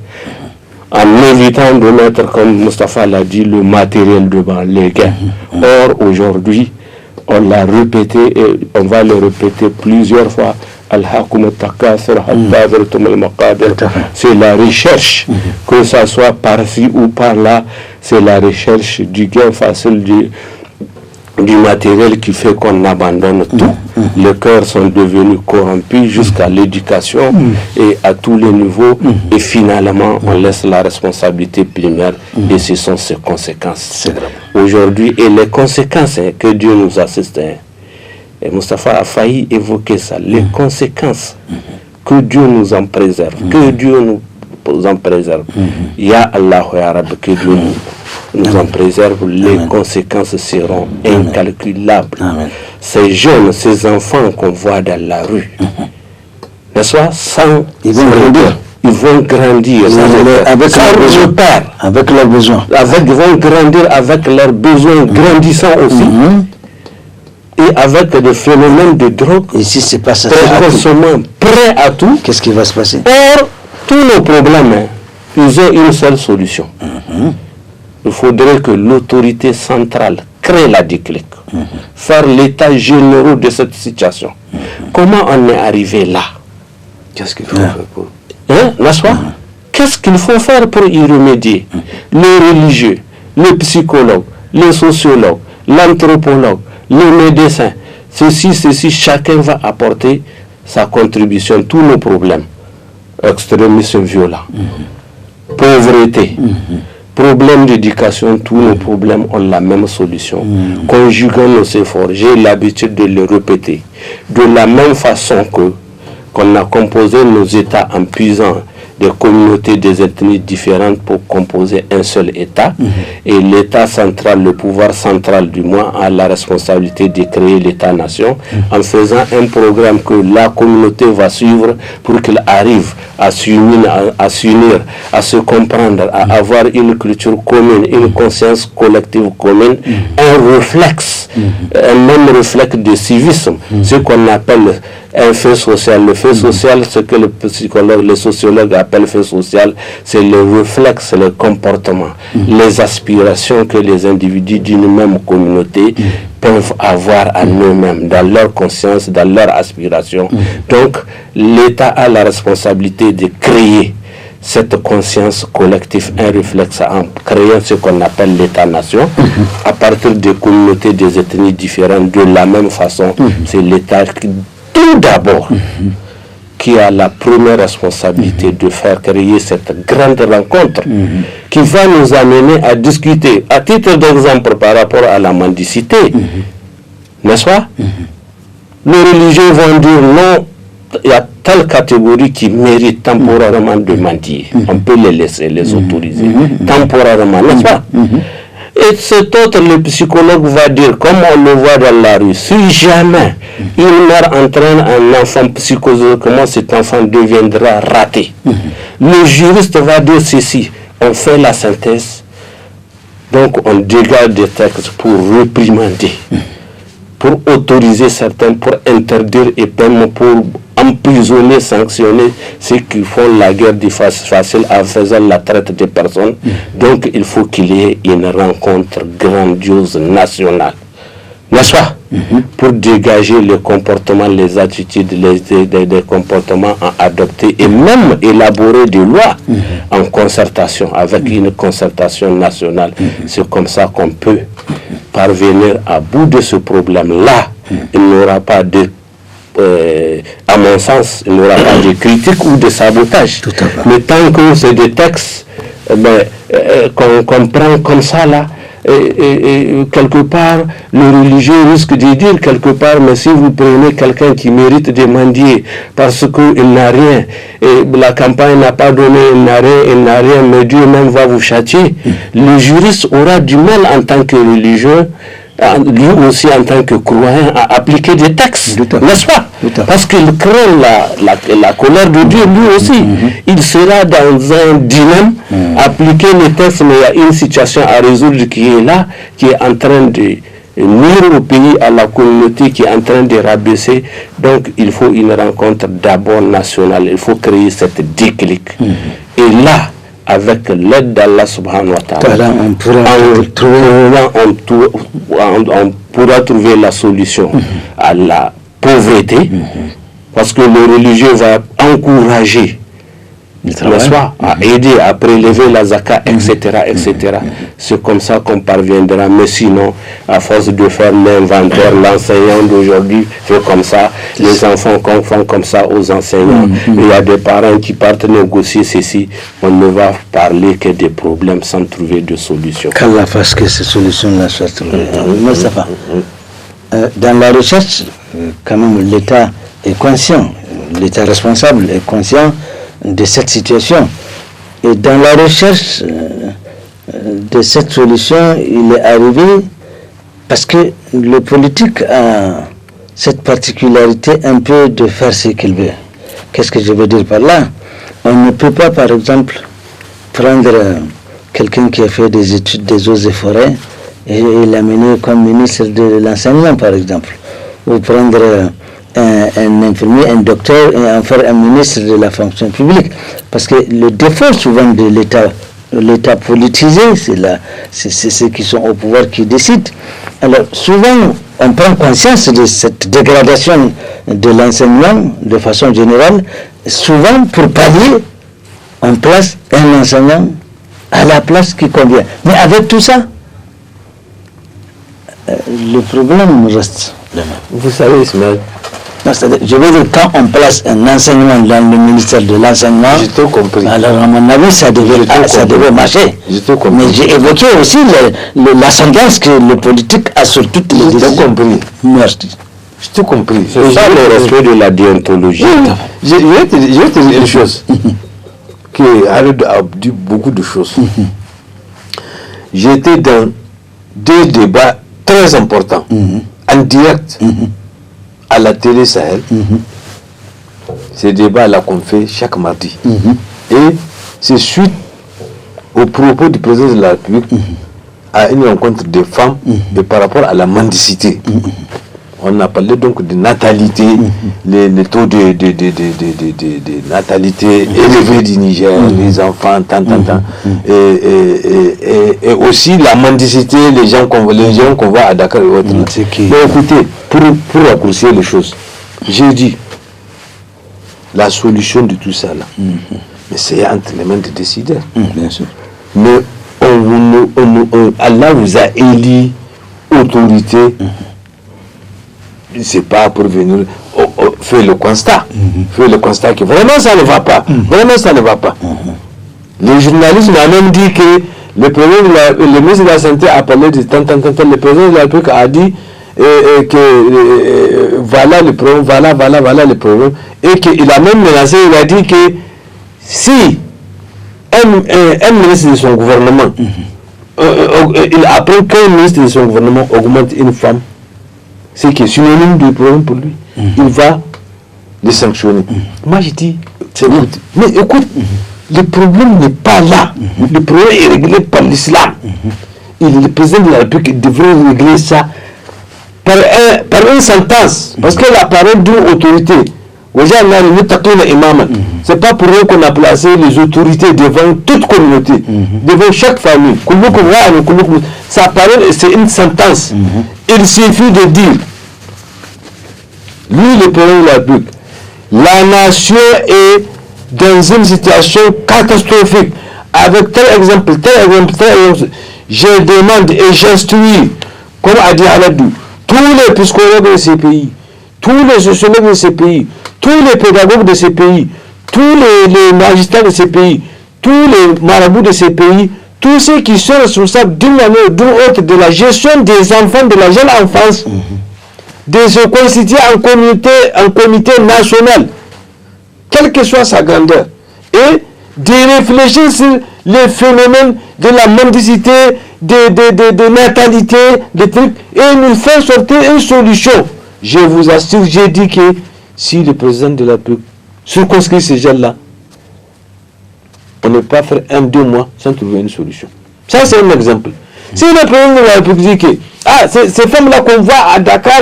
S3: en évitant de mettre, comme Moustapha l'a dit, le matériel devant les gains. Or, aujourd'hui, on l'a répété et on va le répéter plusieurs fois. C'est la recherche, que ça soit par-ci ou par-là, c'est la recherche du gain facile du matériel qui fait qu'on abandonne tout. Les cœurs sont devenus corrompus jusqu'à l'éducation et à tous les niveaux. Et finalement, on laisse la responsabilité primaire et ce sont ses conséquences. Aujourd'hui, et les conséquences que Dieu nous assiste. Et Moustapha a failli évoquer ça. Les conséquences, que Dieu nous en préserve. Que Dieu nous en préserve. Ya Allah, ya Rabbi, que Dieu nous en préserve. Les conséquences seront incalculables. Ces jeunes, ces enfants qu'on voit dans la rue, n'est-ce pas, ils vont grandir avec leurs pères, avec leurs besoins. Ils vont grandir avec leurs besoins grandissants aussi. Et avec des phénomènes de drogue, et si c'est pas ça, prêt à tout, qu'est-ce qui va se passer? Or, tous nos problèmes, ils ont une seule solution. Il faudrait que l'autorité centrale crée la déclic, faire l'état général de cette situation. Comment on est arrivé là? Qu'est-ce qu'il faut faire pour... n'est-ce pas? Qu'est-ce qu'il faut faire pour y remédier? Les religieux, les psychologues, les sociologues, l'anthropologue, les médecins, ceci, chacun va apporter sa contribution. Tous nos problèmes, extrémisme violent, pauvreté, problème d'éducation, tous nos problèmes ont la même solution. Conjuguons nos efforts, j'ai l'habitude de le répéter, de la même façon qu'on a composé nos États en puisant des communautés, des ethnies différentes pour composer un seul État. Et l'État central, le pouvoir central du moins, a la responsabilité de créer l'État-nation en faisant un programme que la communauté va suivre pour qu'il arrive à s'unir, à se comprendre, à avoir une culture commune, une conscience collective commune, un réflexe, un même réflexe de civisme, ce qu'on appelle un fait social. Le fait social, ce que les sociologues appellent fait social, c'est le réflexe, le comportement, les aspirations que les individus d'une même communauté peuvent avoir en eux-mêmes, dans leur conscience, dans leur aspiration. Donc, l'État a la responsabilité de créer cette conscience collective, un réflexe en créant ce qu'on appelle l'État-nation, à partir des communautés, des ethnies différentes, de la même façon, c'est l'État qui, tout d'abord, qui a la première responsabilité de faire créer cette grande rencontre qui va nous amener à discuter, à titre d'exemple par rapport à la mendicité, n'est-ce pas? Les religieux vont dire non, il y a telle catégorie qui mérite temporairement de mendier. On peut les laisser, les autoriser temporairement, n'est-ce pas? Et cet autre, le psychologue va dire, comme on le voit dans la rue, si jamais une mère entraîne un enfant psychologiquement, cet enfant deviendra raté. Le juriste va dire ceci, on fait la synthèse, donc on dégage des textes pour réprimander, pour autoriser certains, pour interdire et même pour emprisonner, sanctionner ceux qui font la guerre facile en faisant la traite des personnes. Donc il faut qu'il y ait une rencontre grandiose nationale, n'est-ce pas, pour dégager les comportements, les attitudes, les comportements à adopter et même élaborer des lois en concertation, avec une concertation nationale. C'est comme ça qu'on peut parvenir à bout de ce problème-là. Il n'y aura pas de, à mon sens, il n'y aura pas de critique ou de sabotage. Mais tant que c'est des textes qu'on prend comme ça là, et quelque part, le religieux risque de dire quelque part, mais si vous prenez quelqu'un qui mérite de mendier parce qu'il n'a rien, et la campagne n'a pas donné, il n'a rien, mais Dieu même va vous châtier, le juriste aura du mal en tant que religieux, lui aussi en tant que croyant, à appliquer des textes, n'est-ce pas? Parce qu'il craint la colère de Dieu lui aussi. Il sera dans un dilemme, appliquer les textes, mais il y a une situation à résoudre qui est là, qui est en train de nuire au pays, à la communauté, qui est en train de rabaisser. Donc il faut une rencontre d'abord nationale, il faut créer cette déclic. Et là, avec l'aide d'Allah subhanahu wa ta'ala, on pourra trouver la solution à la pauvreté, parce que le religieux va encourager, n'est-ce pas, à aider, à prélever la zakat, etc. etc. C'est comme ça qu'on parviendra. Mais sinon, à force de faire l'inventaire, l'enseignant d'aujourd'hui fait comme ça, les enfants font comme ça aux enseignants. Il y a des parents qui partent négocier ceci. On ne va parler que des problèmes sans trouver de solution.
S1: Qu'Allah fasse que ces solutions-là soient trouvées. Moustapha, dans la recherche, quand même, l'État est conscient, l'État responsable est conscient de cette situation. Et dans la recherche de cette solution, il est arrivé parce que le politique a cette particularité un peu de faire ce qu'il veut. Qu'est-ce que je veux dire par là? On ne peut pas, par exemple, prendre quelqu'un qui a fait des études des eaux et forêts et l'amener comme ministre de l'enseignement, par exemple, ou prendre un infirmier, un docteur, et en faire un ministre de la fonction publique. Parce que le défaut souvent de l'État politisé, c'est ceux qui sont au pouvoir qui décident. Alors souvent, on prend conscience de cette dégradation de l'enseignement de façon générale. Souvent, pour pallier, on place un enseignant à la place qui convient. Mais avec tout ça, le problème reste le même.
S2: Vous savez, Ismaël,
S1: je veux dire, quand on place un enseignement dans le ministère de l'enseignement, alors à mon avis, ça devait marcher. Mais j'ai évoqué aussi l'ascendance que le politique a sur toutes les décisions.
S2: Merci. Je t'ai compris.
S3: C'est ça le respect de la déontologie.
S2: Je vais te dire une chose qui a dit beaucoup de choses. J'étais dans deux débats très importants, en direct, à la télé Sahel. Ces débats-là qu'on fait chaque mardi. Et c'est suite au propos du président de la République à une rencontre des femmes et par rapport à la mendicité. On a parlé donc de natalité, les taux de natalité élevés du Niger, les enfants, et aussi la mendicité, les gens qu'on voit à Dakar et autres. Mais écoutez, pour raccourcir les choses, j'ai dit la solution de tout ça là, mais c'est entre les mains des décideurs.
S1: Bien sûr.
S2: Mais Allah vous a élu autorité. C'est pas pour venir faire le constat. Faire le constat que vraiment ça ne va pas. Vraiment ça ne va pas. Le journaliste m'a même dit que le ministre de la Santé a parlé de tant. Le président de la République a dit que voilà le problème, voilà le problème. Et qu'il a même menacé, il a dit que si un ministre de son gouvernement, il apprend qu'un ministre de son gouvernement augmente une femme, c'est qui est synonyme de problème pour lui, il va les sanctionner. Moi je dis, mais écoute, le problème n'est pas là. Le problème est réglé par l'islam. Le président de la République devrait régler ça par une sentence. Parce que la parole d'une autorité, C'est pas pour eux qu'on a placé les autorités devant toute communauté, devant chaque famille. Ça paraît, c'est une sentence. Il suffit de dire, lui le président de la République, la nation est dans une situation catastrophique. Avec tel exemple, je demande et j'instruis, comme a dit Aladou, tous les psychologues de ces pays, tous les sociologues de ces pays, tous les pédagogues de ces pays, tous les magistrats de ces pays, tous les marabouts de ces pays, tous ceux qui sont responsables d'une manière ou d'une autre de la gestion des enfants, de la jeune enfance, de se constituer en comité national, quelle que soit sa grandeur, et de réfléchir sur les phénomènes de la mendicité, de natalité, des trucs, et nous faire sortir une solution. Je vous assure, j'ai dit que si le président de la République circonscrit ces gens-là, on ne peut pas faire 1-2 mois sans trouver une solution. Ça, c'est un exemple. Si le président de la République dit que ces femmes-là qu'on voit à Dakar,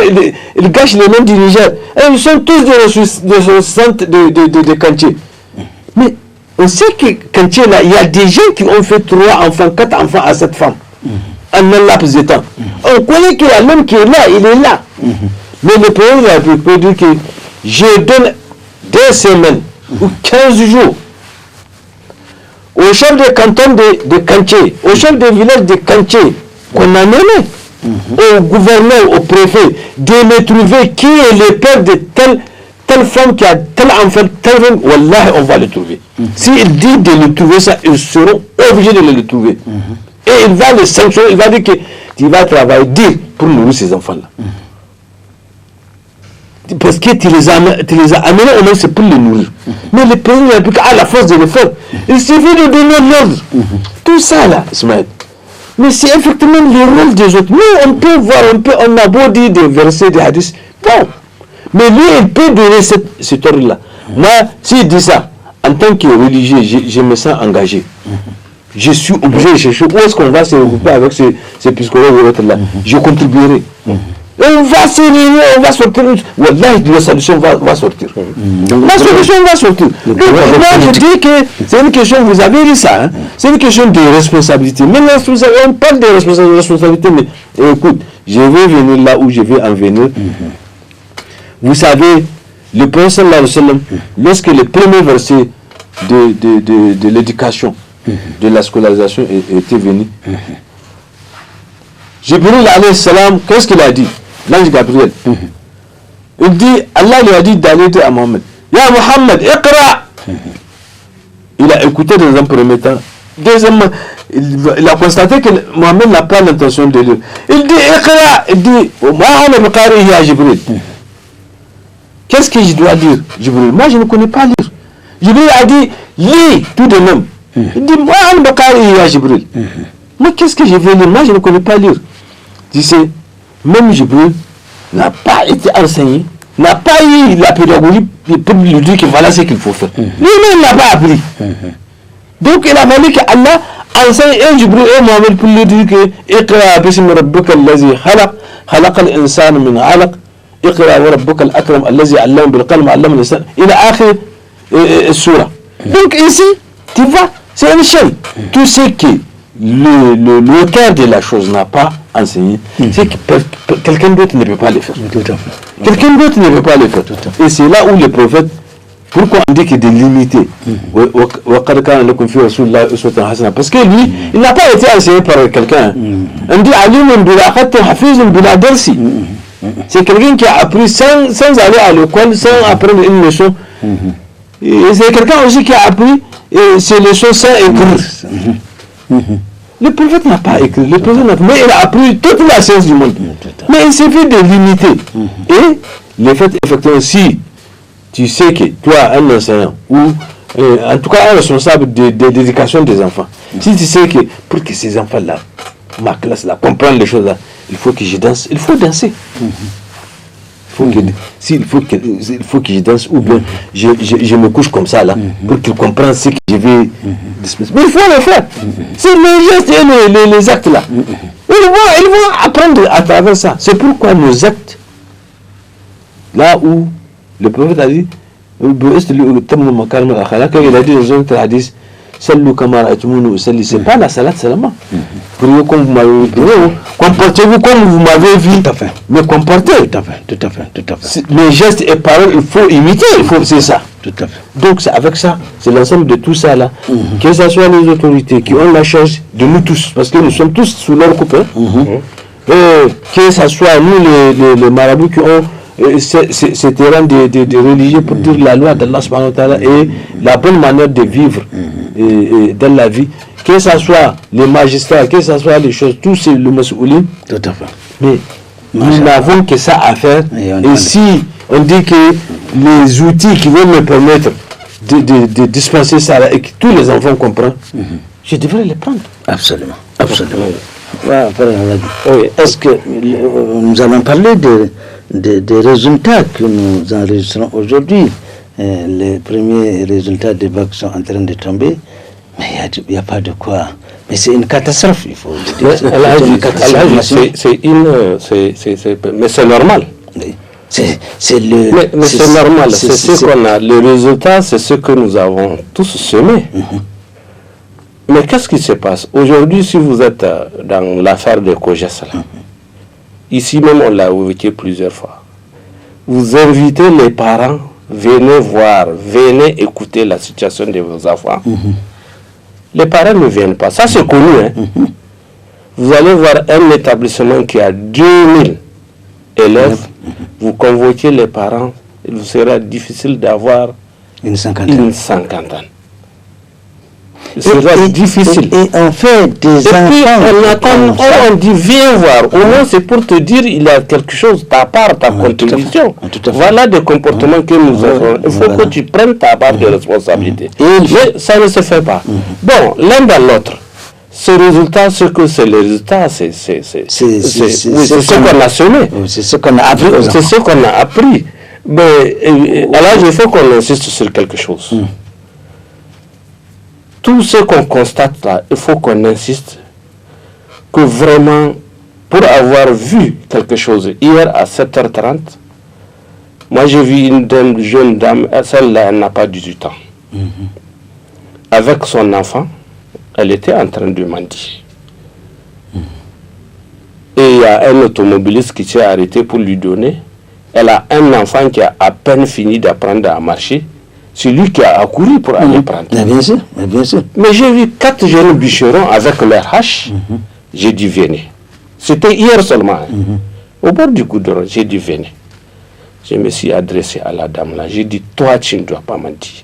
S2: ils gâchent les noms du Niger, ils sont tous des ressources de Kanché. Mais on sait que Kanché, là, il y a des gens qui ont fait 3 enfants, 4 enfants à cette femme, en un laps de temps. On connaît qu'il y a l'homme qui est là, il est là. Mais le président de la République peut dire que je donne 2 semaines ou 15 jours au chef de canton de Kanché, au chef de village de Kanché, qu'on a nommé, au gouverneur, au préfet, de me trouver qui est le père de telle femme qui a tel enfant, tel femme, wallah, on va le trouver. S'il dit de le trouver, ça, ils seront obligés de le trouver. Et il va le sanctionner, il va dire qu'il va travailler dur pour nourrir ces enfants-là. Parce que tu les as amenés au moins, c'est pour les nourrir. Mais le président de la République a la force de le faire. Il suffit de donner l'ordre. Tout ça là, Ismaël. Mais c'est effectivement le rôle des autres. Nous, on peut voir, on a beau dire des versets, des hadiths. Bon. Mais lui, il peut donner cet ordre-là. Moi, s'il dit ça, en tant que religieux, je me sens engagé. Je suis obligé de chercher où est-ce qu'on va se regrouper avec ces psychologues ou autres là. Je contribuerai. On va se réunir, on va sortir. Wallah, la solution va sortir. La solution va sortir. Donc, moi, je dis que c'est une question, vous avez dit ça, hein, c'est une question de responsabilité. Mais on parle de responsabilité, mais écoute, je vais venir là où je vais en venir. Vous savez, le prophète sallallahu alayhi wa sallam, lorsque le premier verset de l'éducation, de la scolarisation était venu, Jibril alayhi salam, qu'est-ce qu'il a dit? L'ange Gabriel. Il dit, Allah lui a dit d'aller dire à Mohammed, Ya Mohammed, iqra. Il a écouté dans un premier temps. Deuxièmement, il a constaté que Mohammed n'a pas l'intention de lire. Il dit, iqra. Il dit, ya Jibril. Qu'est-ce que je dois dire, Jibril? Moi, je ne connais pas lire. Jibril a dit, lis tout de même. Il dit, ya Jibril. Moi, qu'est-ce que je vais lire? Moi, je ne connais pas lire. Tu sais, même Jibril n'a pas été enseigné, n'a pas eu la pédagogie pour lui dire que voilà ce qu'il faut faire. Lui-même n'a pas appris. Donc il a fallu que Allah enseigne et Jibril et Mohamed pour lui dire que Iqra bismi rabbika allazi khalaq, khalaqa al-insana min 'alaq, Iqra wa rabbuka al-akram allazi 'allama bil qalam 'allama al-insan ila akhir surah. Donc ici, tu vois, c'est une chaîne. Tout ce qui l'auteur de la chose n'a pas enseigné, c'est que quelqu'un d'autre ne peut pas le faire. Quelqu'un d'autre ne peut pas le faire. Et c'est là où le prophète, pourquoi on dit qu'il est limité, parce que lui, il n'a pas été enseigné par quelqu'un. On dit c'est quelqu'un qui a appris sans aller à l'école, sans apprendre une leçon. Et c'est quelqu'un aussi qui a appris ces leçons sans écrire. Le prophète n'a pas écrit, mais il a appris toute la science du monde. Mais il suffit de limiter. Et le fait, effectivement, si tu sais que toi, un enseignant, ou en tout cas un responsable de l'éducation des enfants, si tu sais que pour que ces enfants-là, ma classe-là, comprennent les choses-là, il faut que je danse, il faut danser. Il faut que je danse, ou bien je me couche comme ça là, pour qu'ils comprennent ce que je vais dispenser. Mais il faut le faire. C'est les gestes et les actes là. Ils vont apprendre à travers ça. C'est pourquoi nos actes, là où le prophète a dit, il a dit dans un autre hadith, Sallu kama ra'aytumuni usalli, c'est pas la salat seulement. Priez comme vous m'avez vu. Comportez-vous comme vous m'avez vu.
S1: Tout à fait.
S2: Mais comportez.
S1: Tout à fait.
S2: Les gestes et paroles, il faut imiter, c'est ça.
S1: Tout à fait.
S2: Donc c'est avec ça, c'est l'ensemble de tout ça là. Que ce soit les autorités qui ont la charge de nous tous, parce que nous sommes tous sous leur coupe. Que ce soit nous les marabouts qui ont ces terrains de religieux pour dire la loi d'Allah subhanahu wa ta'ala et la bonne manière de vivre dans la vie, que ce soit les magistrats, que ce soit les choses, tout c'est le mas'oulim.
S1: Tout à fait.
S2: Mais nous n'avons que ça à faire. Et si on dit que les outils qui vont me permettre de dispenser ça là, et que tous les enfants comprennent, je devrais les prendre.
S1: Absolument. Oui. Est-ce que nous allons parler des résultats que nous enregistrons aujourd'hui? Les premiers résultats des bacs sont en train de tomber, mais il n'y a pas de quoi. Mais c'est une catastrophe, il faut le dire.
S3: Mais c'est normal.
S1: Oui.
S3: Mais c'est normal, c'est ce qu'on a. Le résultat, c'est ce que nous avons tous semé. Mais qu'est-ce qui se passe? Aujourd'hui, si vous êtes dans l'affaire de Coges, ici même on l'a évoqué plusieurs fois, vous invitez les parents, venez voir, venez écouter la situation de vos enfants. Les parents ne viennent pas, ça c'est connu. Vous allez voir un établissement qui a 2000 élèves, vous convoquez les parents, il vous sera difficile d'avoir une cinquantaine. C'est difficile.
S1: Et on fait des enfants.
S3: On dit viens voir. Au moins c'est pour te dire il y a quelque chose, ta part, ta contribution. Voilà des comportements que nous avons. Il faut que tu prennes ta part de responsabilité. Mais ça ne se fait pas. Bon, l'un dans l'autre. Ce résultat, ce que c'est le résultat, c'est ce qu'on a semé.
S1: C'est ce qu'on a appris aux enfants.
S3: C'est ce qu'on a appris. Mais alors il faut qu'on insiste sur quelque chose. Tout ce qu'on constate là, il faut qu'on insiste que vraiment, pour avoir vu quelque chose hier à 7h30, moi j'ai vu une jeune dame, celle-là, elle n'a pas 18 ans. Avec son enfant, elle était en train de mendier. Et il y a un automobiliste qui s'est arrêté pour lui donner. Elle a un enfant qui a à peine fini d'apprendre à marcher. C'est lui qui a accouru pour aller prendre.
S1: Bien sûr.
S3: Mais j'ai vu 4 jeunes bûcherons avec leur hache. J'ai dit venez. C'était hier seulement. Au bord du goudron, j'ai dit venez. Je me suis adressé à la dame là. J'ai dit toi tu ne dois pas mentir.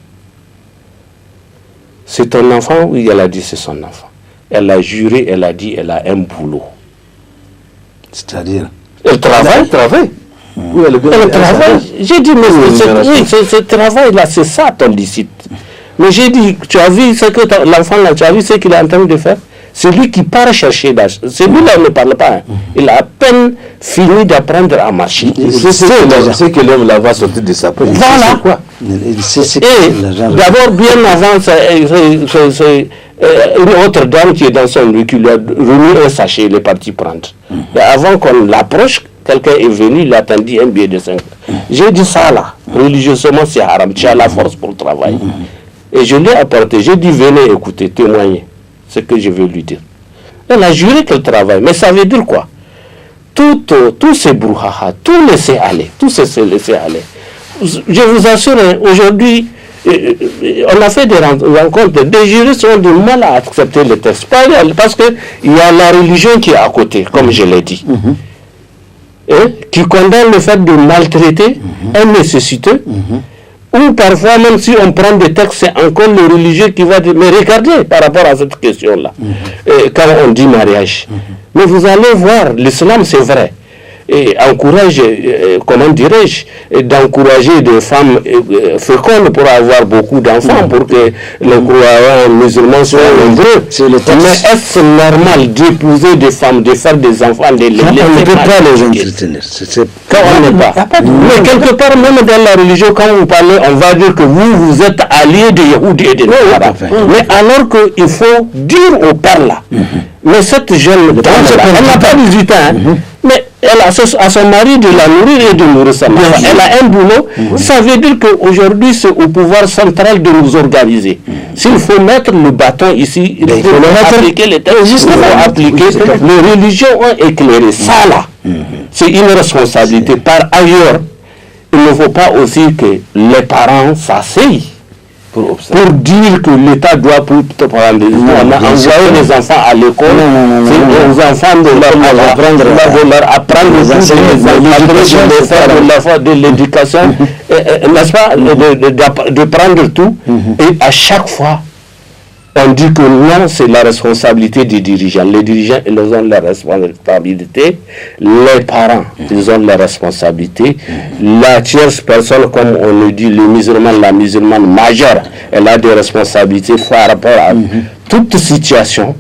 S3: C'est ton enfant? Oui, elle a dit c'est son enfant. Elle a juré, elle a dit elle a un boulot.
S1: C'est-à-dire?
S3: Elle travaille. Oui, elle travaille. J'ai dit, mais ce travail-là, c'est ça ton licite. Mais j'ai dit, tu as vu ce que l'enfant là, tu as vu ce qu'il est en train de faire? C'est lui qui part chercher d'âge. Celui-là ne parle pas. Il a à peine fini d'apprendre à marcher.
S2: C'est que l'homme là va sortir de sa poche.
S3: Voilà. Quoi. Et d'abord, bien avant, c'est une autre dame qui est dans son lit, qui lui a remis un sachet, il est parti prendre. Et avant qu'on l'approche, quelqu'un est venu, il a attendu un billet de 5. J'ai dit ça là, religieusement c'est haram, tu as la force pour travailler. Et je lui ai apporté, j'ai dit venez écouter, témoigner ce que je veux lui dire. Elle a juré qu'elle travaille, mais ça veut dire quoi? Tout ces brouhaha, tout laisser aller, tout se laisser aller. Je vous assure, aujourd'hui, on a fait des rencontres, des juristes ont du mal à accepter le texte. Parce qu'il y a la religion qui est à côté, comme je l'ai dit. Qui condamne le fait de maltraiter un nécessiteux, ou parfois même si on prend des textes, c'est encore le religieux qui va dire, mais regardez par rapport à cette question-là, quand on dit mariage. Mais vous allez voir, l'islam c'est vrai, et encourage, comment dirais-je, d'encourager des femmes fécondes pour avoir beaucoup d'enfants, pour que les croyants musulmans soient nombreux. Mais est-ce normal d'épouser des femmes, de faire des enfants, de les laisser?
S1: On ne peut pas les entretenir.
S3: Quand on n'est pas. Mais quelque part, même dans la religion, quand vous parlez, on va dire que vous êtes alliés de Yehudi et de Arabes. Mais alors qu'il faut dire au père là, mais cette jeune dame, elle n'a pas 18 ans, mais Elle a à son mari de la nourrir et de nourrir sa maman. Elle a un boulot. Ça veut dire qu'aujourd'hui, c'est au pouvoir central de nous organiser. S'il faut mettre le bâton ici, il faut appliquer les textes, il faut appliquer. Les religions ont éclairé ça là. C'est une responsabilité. Par ailleurs, il ne faut pas aussi que les parents s'asseyent pour dire que l'État doit prendre des décisions. On a envoyé les enfants à l'école, aux enfants de leur apprendre de l'éducation, n'est-ce pas, de prendre tout. Et à chaque fois, on dit que non, c'est la responsabilité des dirigeants. Les dirigeants, ils ont leur responsabilité. Les parents, ils ont leur responsabilité. La tierce personne, comme on le dit, le musulman, la musulmane majeure, elle a des responsabilités par rapport à toute situation,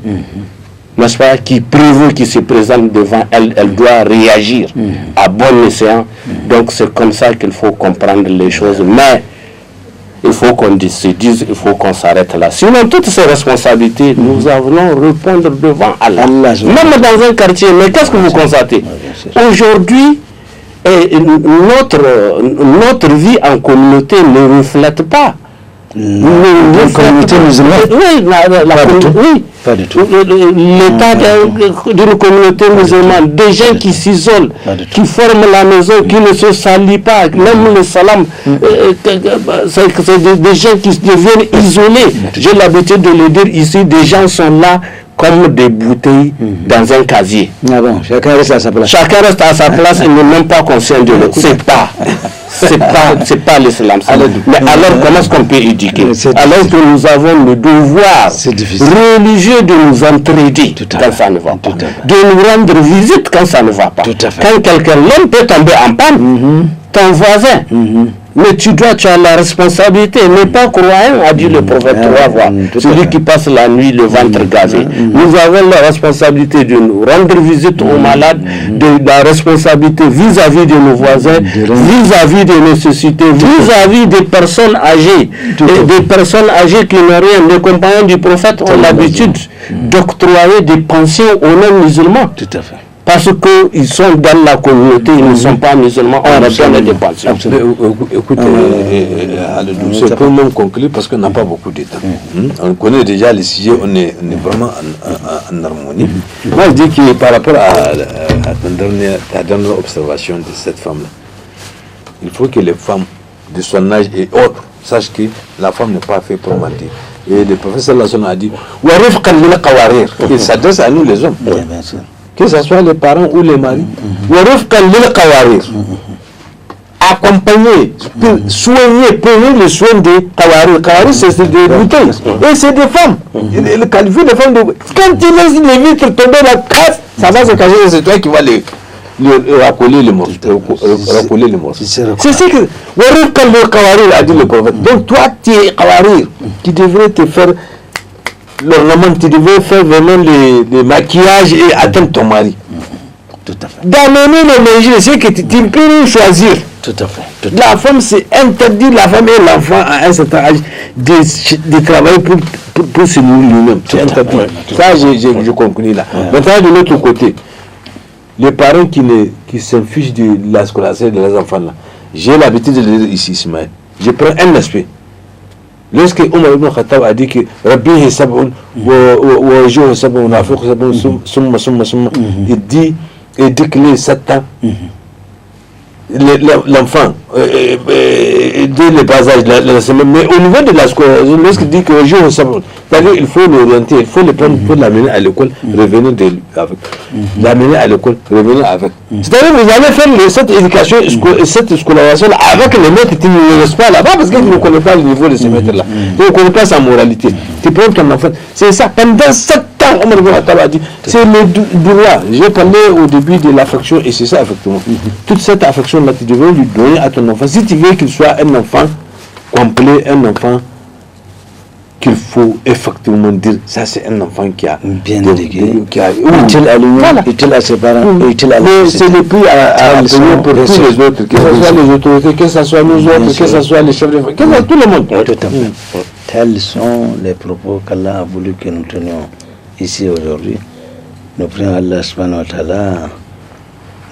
S3: n'est-ce pas, qui prévaut, qui se présente devant elle, elle doit réagir à bon escient. Donc c'est comme ça qu'il faut comprendre les choses. Mais il faut qu'on se dise, il faut qu'on s'arrête là. Sinon, toutes ces responsabilités, nous allons répondre devant Allah. Même dans un quartier, mais qu'est-ce que vous constatez? Aujourd'hui, notre vie en communauté ne reflète pas. La communauté musulmane? Oui, pas du tout. L'état d'une communauté musulmane, des gens qui s'isolent, qui forment la maison, qui ne se salient pas, même le salam, c'est des gens qui deviennent isolés. J'ai l'habitude de le dire ici, des gens sont là comme des bouteilles dans un casier.
S1: Ah bon, chacun reste à sa place.
S3: Chacun reste à sa place et n'est même pas conscient de l'autre. C'est pas l'islam. Mais alors comment est-ce qu'on peut éduquer? Alors que nous avons le devoir religieux de nous entraider quand ça ne va pas, de nous rendre visite quand ça ne va pas. Quand quelqu'un, l'homme peut tomber en panne, ton voisin, mais tu as la responsabilité, n'est pas croyant, a dit le prophète, tu vas voir, celui qui passe la nuit le ventre gavé. Nous avons la responsabilité de nous rendre visite aux malades, de la responsabilité vis-à-vis de nos voisins, vis-à-vis des nécessités, vis-à-vis des personnes âgées, et des personnes âgées qui n'ont rien. Les compagnons du prophète ont l'habitude d'octroyer des pensions aux non-musulmans. Tout à fait. Parce qu'ils sont dans la communauté, ils ne sont pas musulmans, on reçoit des pensions.
S2: Écoutez, c'est pour même conclure parce qu'on n'a pas beaucoup de temps. On connaît déjà les sujets, on est vraiment en harmonie. Moi, je dis que par rapport à ta dernière observation de cette femme-là, il faut que les femmes de son âge et autres sachent que la femme n'est pas faite pour mentir. Et le professeur Lasson a dit, il s'adresse à nous les hommes. Que ce soit les parents ou les maris, accompagner, soigner, payer le soin des kawarir. Kawarir, c'est des bouteilles. Et c'est des femmes. Le qualifié des femmes, quand tu laisses les vitres tomber la casse, ça va se cacher, c'est toi qui vas les racoler les morceaux. C'est ce que le kawarir a dit le prophète. Donc toi, tu es kawarir, qui devrait te faire l'ornement, tu devais faire vraiment les maquillages et atteindre ton mari. Tout à fait. D'amener le manger, c'est que tu peux choisir. Tout à fait. La femme, c'est interdit, la femme et l'enfant à un certain âge de travailler pour se nourrir lui-même. C'est interdit. Ça, je conclue là. Maintenant, de l'autre côté, les parents qui s'infichent de la scolarité de leurs enfants là, j'ai l'habitude de le dire ici, Ismaël. Je prends un aspect. Lorsque Omar ibn Khattab a dit que Rabbi Sabun, Wajo Sabun, Afrique Sabun, Summa, il dit que les 7 ans, l'enfant, dès le bas âge, mais au niveau de la scolarité, lorsqu'il dit que Wajo Sabun, c'est-à-dire il faut l'orienter, il faut le prendre pour l'amener à l'école, revenir avec. L'amener à l'école, revenir avec. C'est-à-dire que vous allez faire cette éducation, cette scolarisation avec les maîtres qui ne restent pas là-bas parce qu'ils ne connaissent pas le niveau de ces maîtres-là. Ils ne connaissent pas sa moralité. Tu prends ton enfant. C'est ça. Pendant 7 ans, Omar ibn Khattab a dit, c'est le droit. J'ai parlé au début de l'affection et c'est ça, effectivement. Toute cette affection-là, tu devrais lui donner à ton enfant. Si tu veux qu'il soit un enfant complet, un enfant qu'il faut effectivement dire, ça c'est un enfant qui a
S1: bien éduqué,
S2: qui a
S1: utile à lui-même, utile à ses parents, utile à la société.
S2: C'est le prix à payer pour tous les autres, que ce soit les autorités, que ce soit nous autres, que ce soit les chefs de famille, que ce soit tout le monde.
S1: Tout à fait. Tels sont les propos qu'Allah a voulu que nous tenions ici aujourd'hui. Nous prions Allah subhanahu wa ta'ala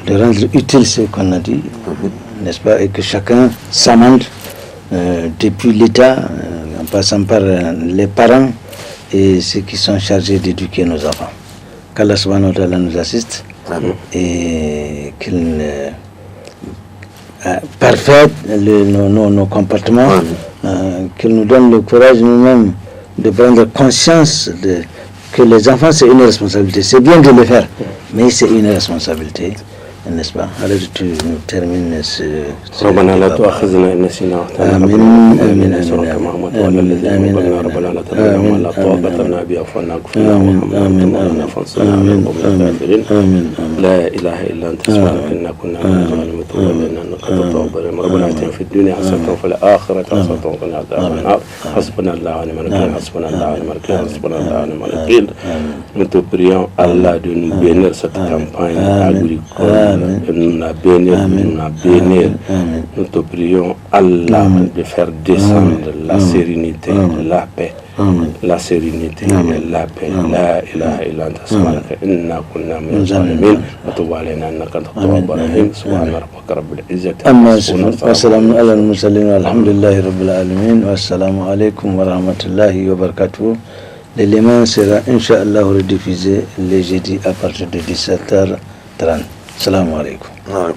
S1: de rendre utile ce qu'on a dit, n'est-ce pas, et que chacun s'amende depuis l'État, en passant par les parents et ceux qui sont chargés d'éduquer nos enfants. Qu'Allah subhanahu wa ta'ala nous assiste et qu'il parfaite nos comportements, qu'il nous donne le courage nous-mêmes de prendre conscience que les enfants c'est une responsabilité. C'est bien de le faire, mais c'est une responsabilité, n'est-ce pas? Alors tu nous termines ce
S3: ربنا لا تؤاخذنا إن نسينا وأخطأنا
S1: آمين
S3: آمين آمين ربنا لا تحرمنا ولا طاقتنا بأفوانا كفنا وحملنا فانصرنا على القوم الكافرين لا إله إلا أنت سبحانك إنا كنا من الظالمين وتوب علينا إنك أنت التواب الرحيم ربنا آتنا في الدنيا حسنة وفي الآخرة حسنة وقنا عذاب النار حسبنا الله ونعم الوكيل حسبنا الله ونعم الوكيل حسبنا الله ونعم الوكيل. Nous te prions Allah de nous bénir cette campagne agricole. Nous a bénir. Nous te prions Allah de faire descendre la sérénité, la paix, la sérénité et la paix. La ilaha illa anta subhanaka inna kunna minaz zalimin wa tub alayna innaka antat tawwabur rahim. Subhana rabbika rabbil izzati amma yasifun wa salamun alal mursalin walhamdulillahi rabbil alamin wa assalamu alaykum wa rahmatullahi wa barakatuh. L'élément sera Inch'Allah rediffusé les jeudis à partir de 17h30. Salam alaikum.
S4: Allah